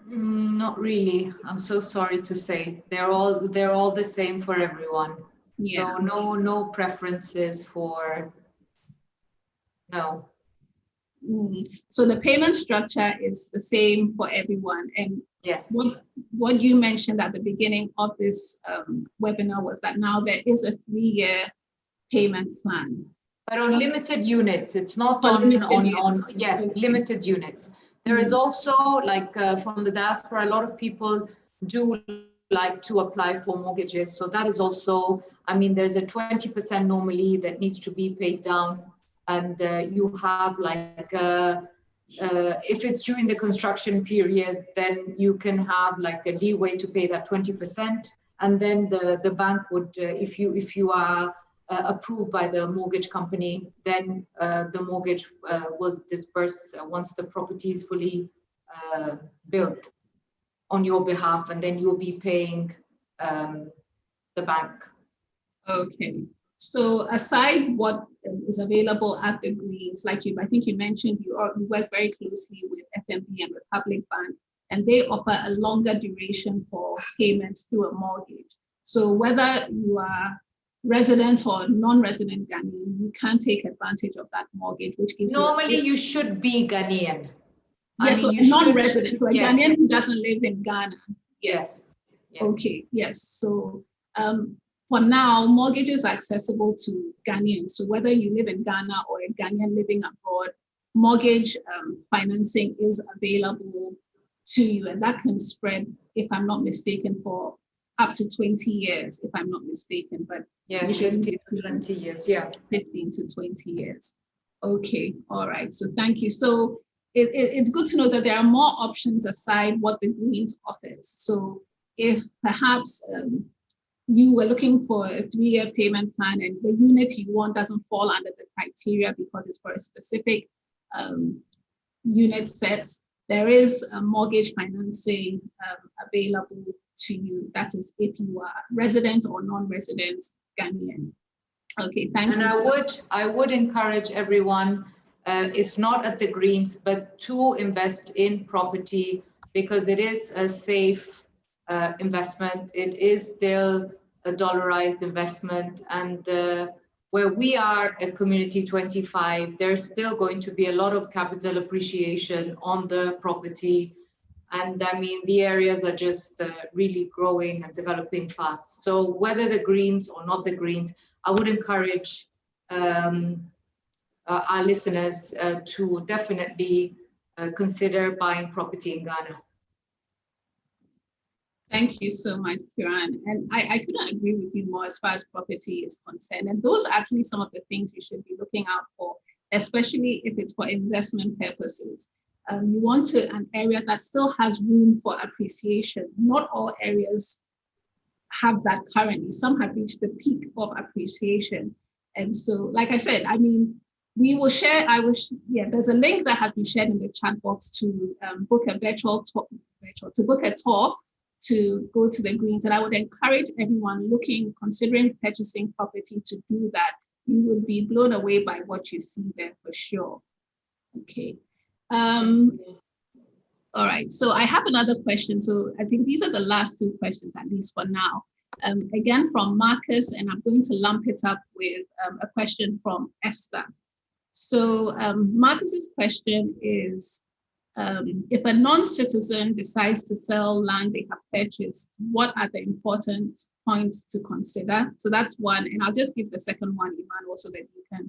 Not really. I'm so sorry to say. They're all the same for everyone. Yeah. So no preferences for no. So the payment structure is the same for everyone. And yes, what you mentioned at the beginning of this webinar was that now there is a 3-year payment plan. But on limited units, it's not limited units. There is also, like from the diaspora, a lot of people do like to apply for mortgages. So that is also, I mean, there's a 20% normally that needs to be paid down. And you have like, if it's during the construction period, then you can have like a leeway to pay that 20%. And then the bank would, if you are approved by the mortgage company, then the mortgage will disperse once the property is fully built on your behalf, and then you'll be paying the bank. Okay. So aside what is available at the Greens, like I think you mentioned, you work very closely with FNB and Republic Bank, and they offer a longer duration for payments through a mortgage. So whether you are resident or non-resident Ghanaian, you can take advantage of that mortgage, which gives normally you should be Ghanaian. Yes, so a non-resident, so a Ghanaian who doesn't live in Ghana. Yes. Okay, yes. So for now, mortgages are accessible to Ghanaians. So whether you live in Ghana or a Ghanaian living abroad, mortgage financing is available to you, and that can spread, if I'm not mistaken, for up to 20 years, if I'm not mistaken, but yes, 15 to 20 years, yeah. 15 to 20 years. Okay, all right, so thank you. So it's good to know that there are more options aside what the Greens offers. So if perhaps you were looking for a 3-year payment plan and the unit you want doesn't fall under the criteria because it's for a specific unit set, there is a mortgage financing available to you. That is if you are resident or non-resident Ghanaian. Okay, thank you. And I would encourage everyone, if not at the Greens, but to invest in property, because it is a safe investment. It is still a dollarized investment, and where we are at Community 25, there's still going to be a lot of capital appreciation on the property. And I mean, the areas are just really growing and developing fast. So whether the Greens or not the Greens, I would encourage our listeners to definitely consider buying property in Ghana. Thank you so much, Kiran. And I couldn't agree with you more as far as property is concerned. And those are actually some of the things you should be looking out for, especially if it's for investment purposes. You want an area that still has room for appreciation. Not all areas have that currently. Some have reached the peak of appreciation. And so, like I said, I mean, we will share, there's a link that has been shared in the chat box to book a virtual tour, to book a tour to go to the Greens. And I would encourage everyone considering purchasing property to do that. You will be blown away by what you see there for sure. Okay. All right, so I have another question. So I think these are the last two questions, at least for now. Again, from Marcus, and I'm going to lump it up with a question from Esther. So Marcus's question is, if a non-citizen decides to sell land they have purchased, what are the important points to consider? So that's one, and I'll just give the second one, Emmanuel, so that you can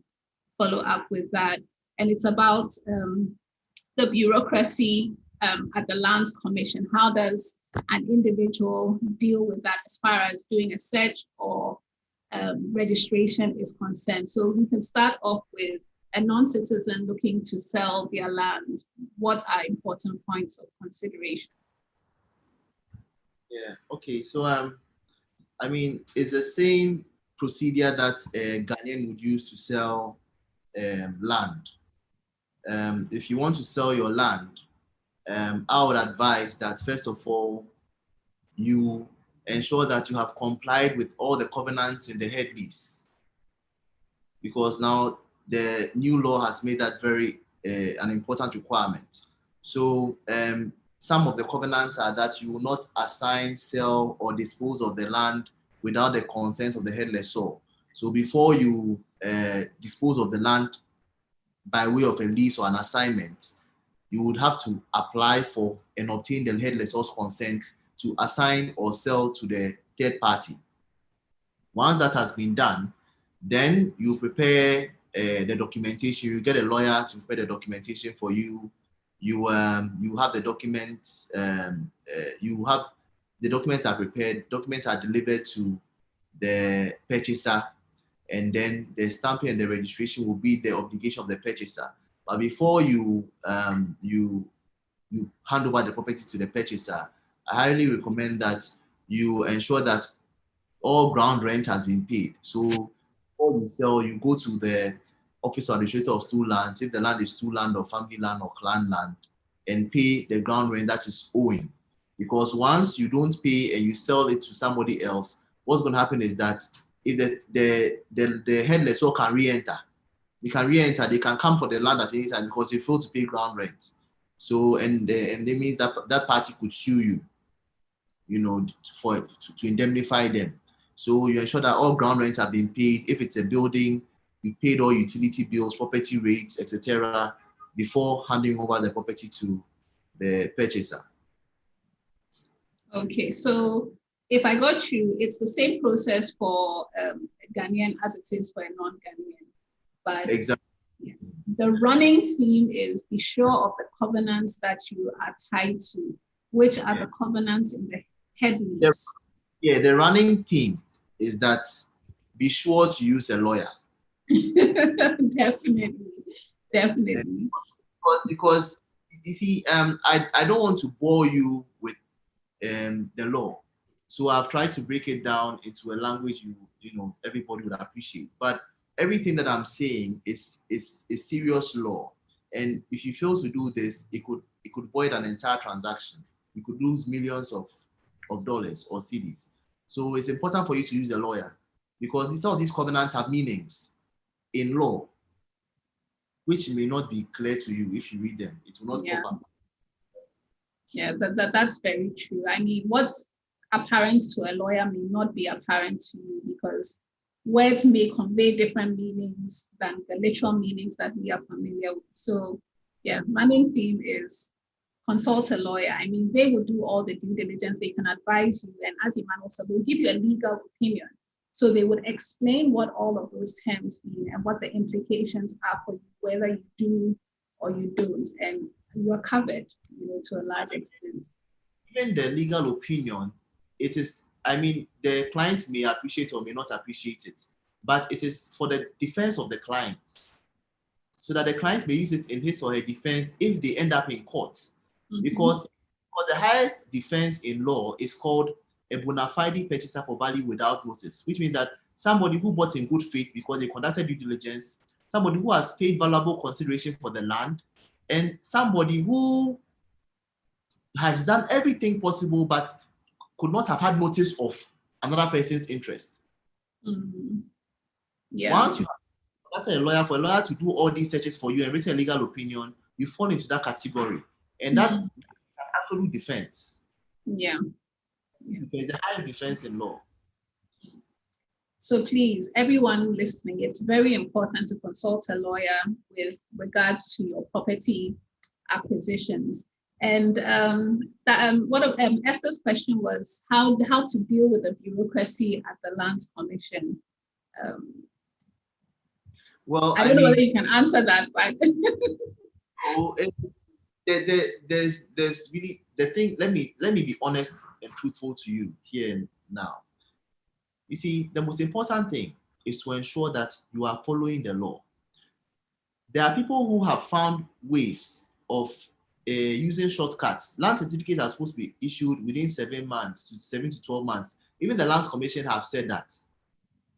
follow up with that. And it's about the bureaucracy at the Lands Commission. How does an individual deal with that as far as doing a search or registration is concerned? So we can start off with a non-citizen looking to sell their land. What are important points of consideration? Yeah, okay. So I mean, it's the same procedure that a Ghanaian would use to sell land. If you want to sell your land, I would advise that first of all, you ensure that you have complied with all the covenants in the head lease, because now the new law has made that very an important requirement. So some of the covenants are that you will not assign, sell, or dispose of the land without the consent of the head lessor. So before you dispose of the land by way of a lease or an assignment, you would have to apply for and obtain the head lessor's consent to assign or sell to the third party. Once that has been done, then you prepare the documentation. You get a lawyer to prepare the documentation for you. You have the documents. You have the documents are prepared. Documents are delivered to the purchaser, and then the stamping and the registration will be the obligation of the purchaser. But before you hand over the property to the purchaser, I highly recommend that you ensure that all ground rent has been paid. So before you sell, you go to the office or administrator of stool lands, if the land is stool land or family land or clan land, and pay the ground rent that is owing. Because once you don't pay and you sell it to somebody else, what's going to happen is that if the head lessor can re-enter, they can come for the land at any time because you fail to pay ground rent. So and that means that that party could sue you, to indemnify them. So you ensure that all ground rents have been paid. If it's a building, you paid all utility bills, property rates, etc., before handing over the property to the purchaser. Okay, so if I got you, it's the same process for a Ghanaian as it is for a non-Ghanaian. But exactly. The running theme is be sure of the covenants that you are tied to, which are the covenants in the head lease. The running theme is that be sure to use a lawyer. Definitely. Because you see, I don't want to bore you with the law, so I've tried to break it down into a language everybody would appreciate. But everything that I'm saying is serious law, and if you fail to do this, it could void an entire transaction. You could lose millions of dollars or cedis. So it's important for you to use a lawyer, because some of these covenants have meanings in law which may not be clear to you if you read them. It will not come up. Yeah, that's very true. I mean, what's apparent to a lawyer may not be apparent to you, because words may convey different meanings than the literal meanings that we are familiar with. So yeah, my main theme is consult a lawyer. I mean, they will do all the due diligence. They can advise you. And as Emmanuel said, they'll give you a legal opinion. So they would explain what all of those terms mean and what the implications are for you, whether you do or you don't. And you are covered, to a large extent. Even the legal opinion, it is, I mean, the client may appreciate or may not appreciate it, but it is for the defense of the client, so that the client may use it in his or her defense if they end up in court. Mm-hmm. Because the highest defense in law is called a bona fide purchaser for value without notice, which means that somebody who bought in good faith because they conducted due diligence, somebody who has paid valuable consideration for the land, and somebody who has done everything possible but could not have had notice of another person's interest. Mm-hmm. Yeah. Once you have a lawyer, for a lawyer to do all these searches for you and write a legal opinion, you fall into that category. And that can absolute defense. Yeah. It's the highest defense in law. So please, everyone listening, it's very important to consult a lawyer with regards to your property acquisitions. And one of Esther's question was how to deal with the bureaucracy at the Lands Commission. Well, I don't know whether you can answer that, but there's really the thing. Let me be honest and truthful to you here and now. You see, the most important thing is to ensure that you are following the law. There are people who have found ways of using shortcuts. Land certificates are supposed to be issued within 7 months, 7 to 12 months. Even the Lands Commission have said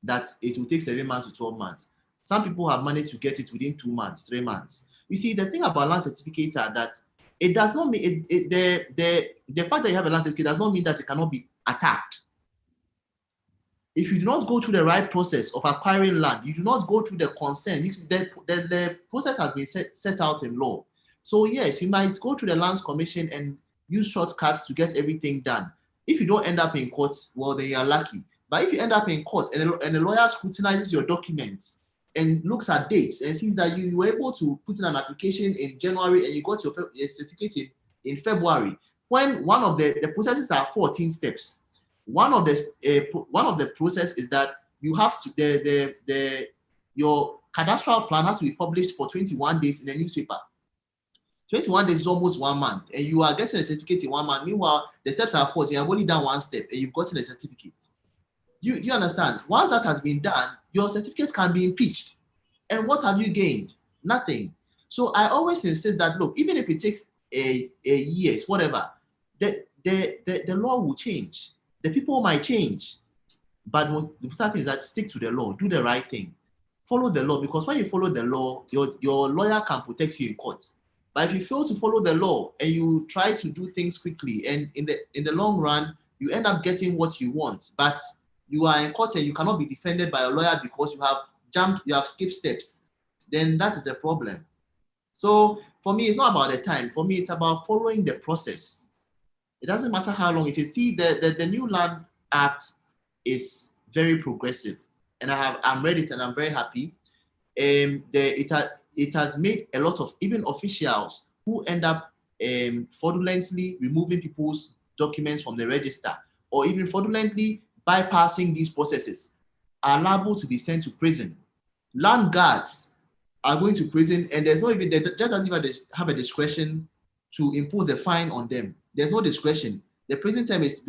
that it will take 7 months to 12 months. Some people have managed to get it within 2 months, 3 months. You see, the thing about land certificates are that it does not mean the fact that you have a land certificate does not mean that it cannot be attacked. If you do not go through the right process of acquiring land, you do not go through the consent, the process has been set out in law. So yes, you might go through the Lands Commission and use shortcuts to get everything done. If you don't end up in court, well, then you are lucky. But if you end up in court and a lawyer scrutinizes your documents and looks at dates and sees that you were able to put in an application in January and you got your certificate in February, when one of the processes are 14 steps. One of the process is that you have to your cadastral plan has to be published for 21 days in a newspaper. 21 days is almost 1 month, and you are getting a certificate in 1 month. Meanwhile, the steps are 4, so you have only done 1 step and you've gotten a certificate. You understand? Once that has been done, your certificate can be impeached. And what have you gained? Nothing. So I always insist that, look, even if it takes a years, whatever, the law will change. The people might change, but the important thing is that stick to the law, do the right thing, follow the law, because when you follow the law, your lawyer can protect you in court. But if you fail to follow the law and you try to do things quickly, and in the long run, you end up getting what you want, but you are in court and you cannot be defended by a lawyer because you have skipped steps, then that is a problem. So for me, it's not about the time. For me, it's about following the process. It doesn't matter how long it is. See, the new Land Act is very progressive, and I'm read it and I'm very happy. It has made a lot of even officials who end up fraudulently removing people's documents from the register, or even fraudulently bypassing these processes, are liable to be sent to prison. Land guards are going to prison, and there's not even the judge doesn't even have a discretion to impose a fine on them. There's no discretion. The prison term is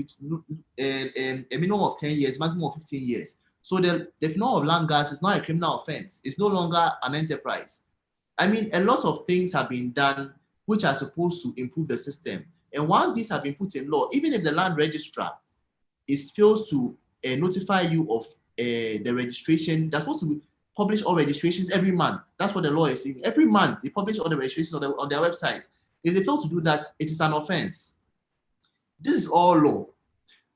a minimum of 10 years, maximum of 15 years. So the phenomenon of land guards is not a criminal offense. It's no longer an enterprise. I mean, a lot of things have been done which are supposed to improve the system. And once these have been put in law, even if the land registrar fails to notify you of the registration, they're supposed to publish all registrations every month. That's what the law is saying. Every month, they publish all the registrations on their website. If they fail to do that, it is an offense. This is all law.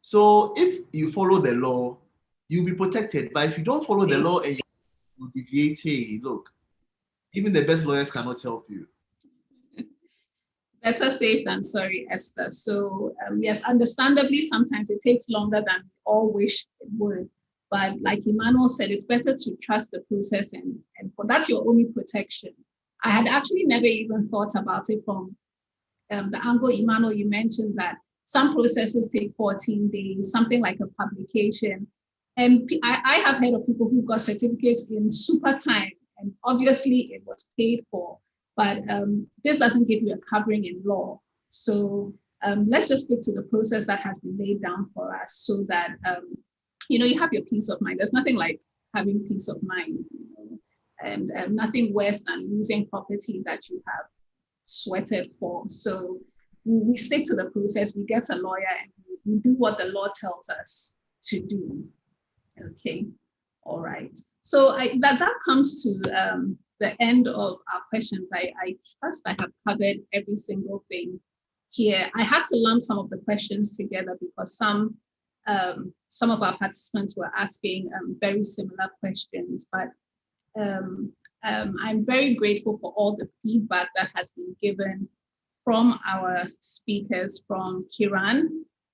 So if you follow the law, you'll be protected. But if you don't follow the law and you deviate, hey, look, even the best lawyers cannot help you. Better safe than sorry, Esther. So yes, understandably, sometimes it takes longer than we all wish it would. But like Emmanuel said, it's better to trust the process, and that's your only protection. I had actually never even thought about it from the angle, Emmanuel, you mentioned that some processes take 14 days, something like a publication. And I have heard of people who got certificates in super time, and obviously it was paid for, but this doesn't give you a covering in law. So let's just stick to the process that has been laid down for us, so that you have your peace of mind. There's nothing like having peace of mind, and nothing worse than losing property that you have sweated for. So we stick to the process, we get a lawyer, and we do what the law tells us to do. Okay, all right. So that comes to the end of our questions. I trust I have covered every single thing here. I had to lump some of the questions together because some of our participants were asking very similar questions, but I'm very grateful for all the feedback that has been given from our speakers, from Kiran.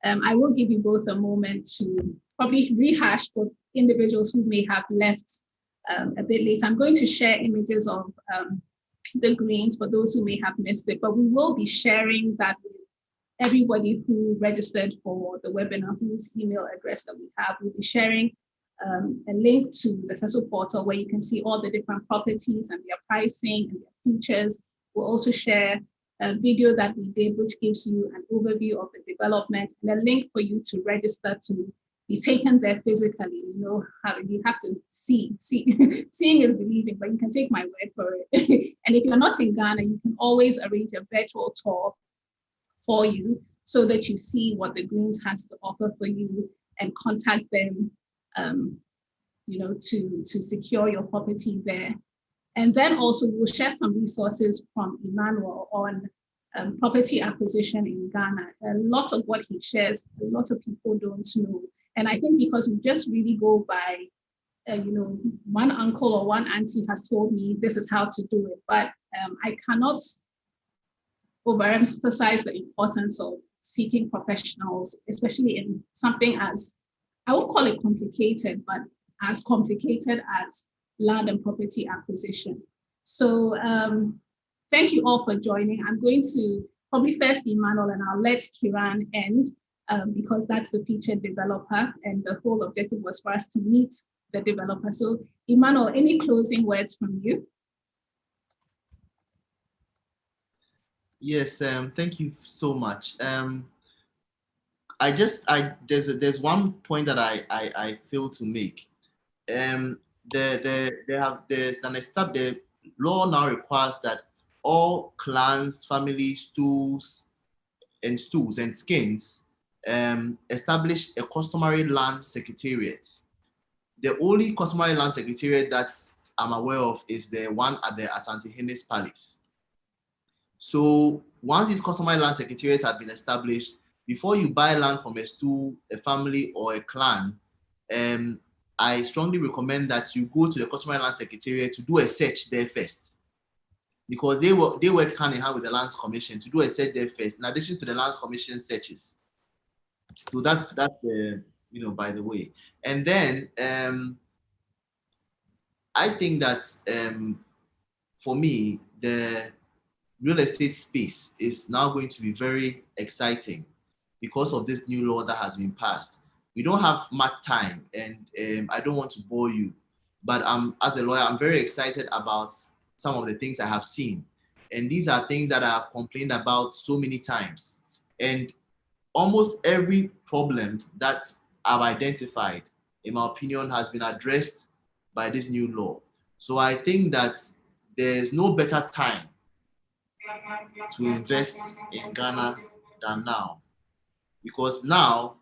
I will give you both a moment to probably rehash for individuals who may have left a bit late. I'm going to share images of the greens for those who may have missed it, but we will be sharing that with everybody who registered for the webinar, whose email address that we have. We'll be sharing a link to the CESO portal where you can see all the different properties and their pricing and their features. We'll also share a video that we did, which gives you an overview of the development and a link for you to register to be taken there physically. You know how you have to see. Seeing is believing, but you can take my word for it. And if you're not in Ghana, you can always arrange a virtual tour for you so that you see what the Greens has to offer for you and contact them, to secure your property there. And then also we'll share some resources from Emmanuel on property acquisition in Ghana. A lot of what he shares, a lot of people don't know. And I think because we just really go by, one uncle or one auntie has told me this is how to do it, but I cannot overemphasize the importance of seeking professionals, especially in something as, I won't call it complicated, but as complicated as land and property acquisition. So thank you all for joining. I'm going to probably first Emmanuel, and I'll let Kiran end because that's the featured developer, and the whole objective was for us to meet the developer. So Emmanuel, any closing words from you? Yes, thank you so much. There's one point that I fail to make. The law now requires that all clans, families, stools and skins establish a customary land secretariat. The only customary land secretariat that I'm aware of is the one at the Asante Hennes Palace. So once these customary land secretariats have been established, before you buy land from a stool, a family, or a clan, I strongly recommend that you go to the customary land secretariat to do a search there first, because they work hand in hand with the Lands Commission to do a search there first, in addition to the Lands Commission searches. So that's by the way. And then I think that for me, the real estate space is now going to be very exciting because of this new law that has been passed. We don't have much time, and I don't want to bore you, but as a lawyer, I'm very excited about some of the things I have seen. And these are things that I have complained about so many times. And almost every problem that I've identified, in my opinion, has been addressed by this new law. So I think that there's no better time to invest in Ghana than now, because now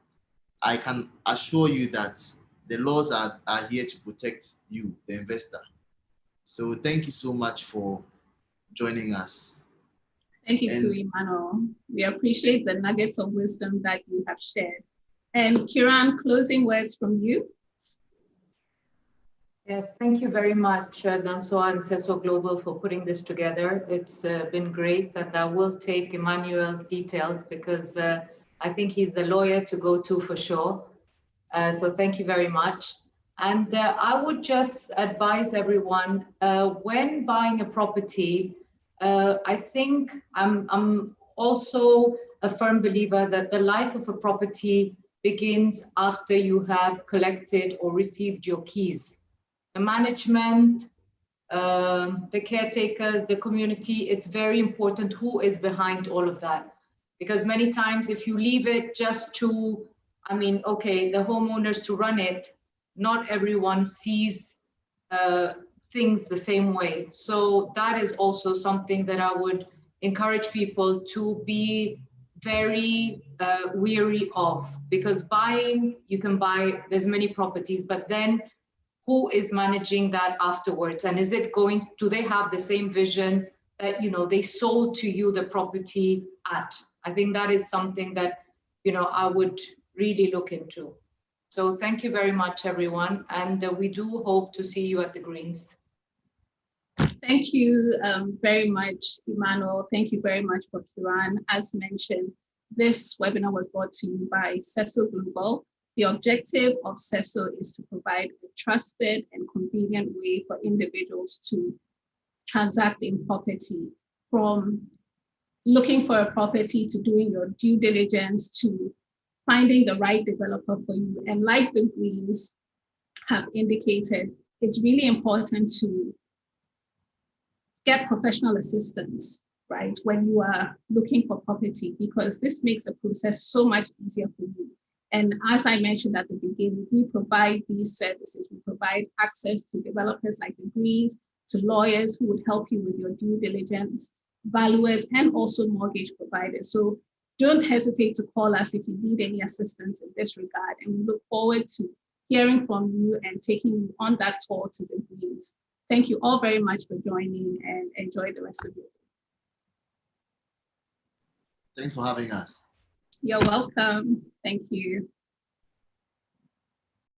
I can assure you that the laws are here to protect you, the investor. So thank you so much for joining us. Thank you to Emmanuel. We appreciate the nuggets of wisdom that you have shared. And Kiran, closing words from you. Yes, thank you very much, Dansoa and CESO Global, for putting this together. It's been great, and I will take Emmanuel's details because I think he's the lawyer to go to for sure. So thank you very much. And I would just advise everyone, when buying a property, I think I'm also a firm believer that the life of a property begins after you have collected or received your keys. The management, the caretakers, the community, it's very important who is behind all of that. Because many times if you leave it just to, the homeowners to run it, not everyone sees things the same way. So that is also something that I would encourage people to be very wary of, because buying, you can buy, there's many properties, but then who is managing that afterwards? And do they have the same vision that, they sold to you the property at? I think that is something that, I would really look into. So thank you very much, everyone. And we do hope to see you at the Greens. Thank you very much, Emmanuel. Thank you very much for Kiran. As mentioned, this webinar was brought to you by CESO Global. The objective of CESO is to provide a trusted and convenient way for individuals to transact in property, from looking for a property to doing your due diligence to finding the right developer for you. And like the Greens have indicated, it's really important to get professional assistance, right, when you are looking for property, because this makes the process so much easier for you. And as I mentioned at the beginning, we provide these services. We provide access to developers like the Greens, to lawyers who would help you with your due diligence, valuers, and also mortgage providers. So don't hesitate to call us if you need any assistance in this regard. And we look forward to hearing from you and taking you on that tour to the Greens. Thank you all very much for joining, and enjoy the rest of your day. Thanks for having us. You're welcome. Thank you.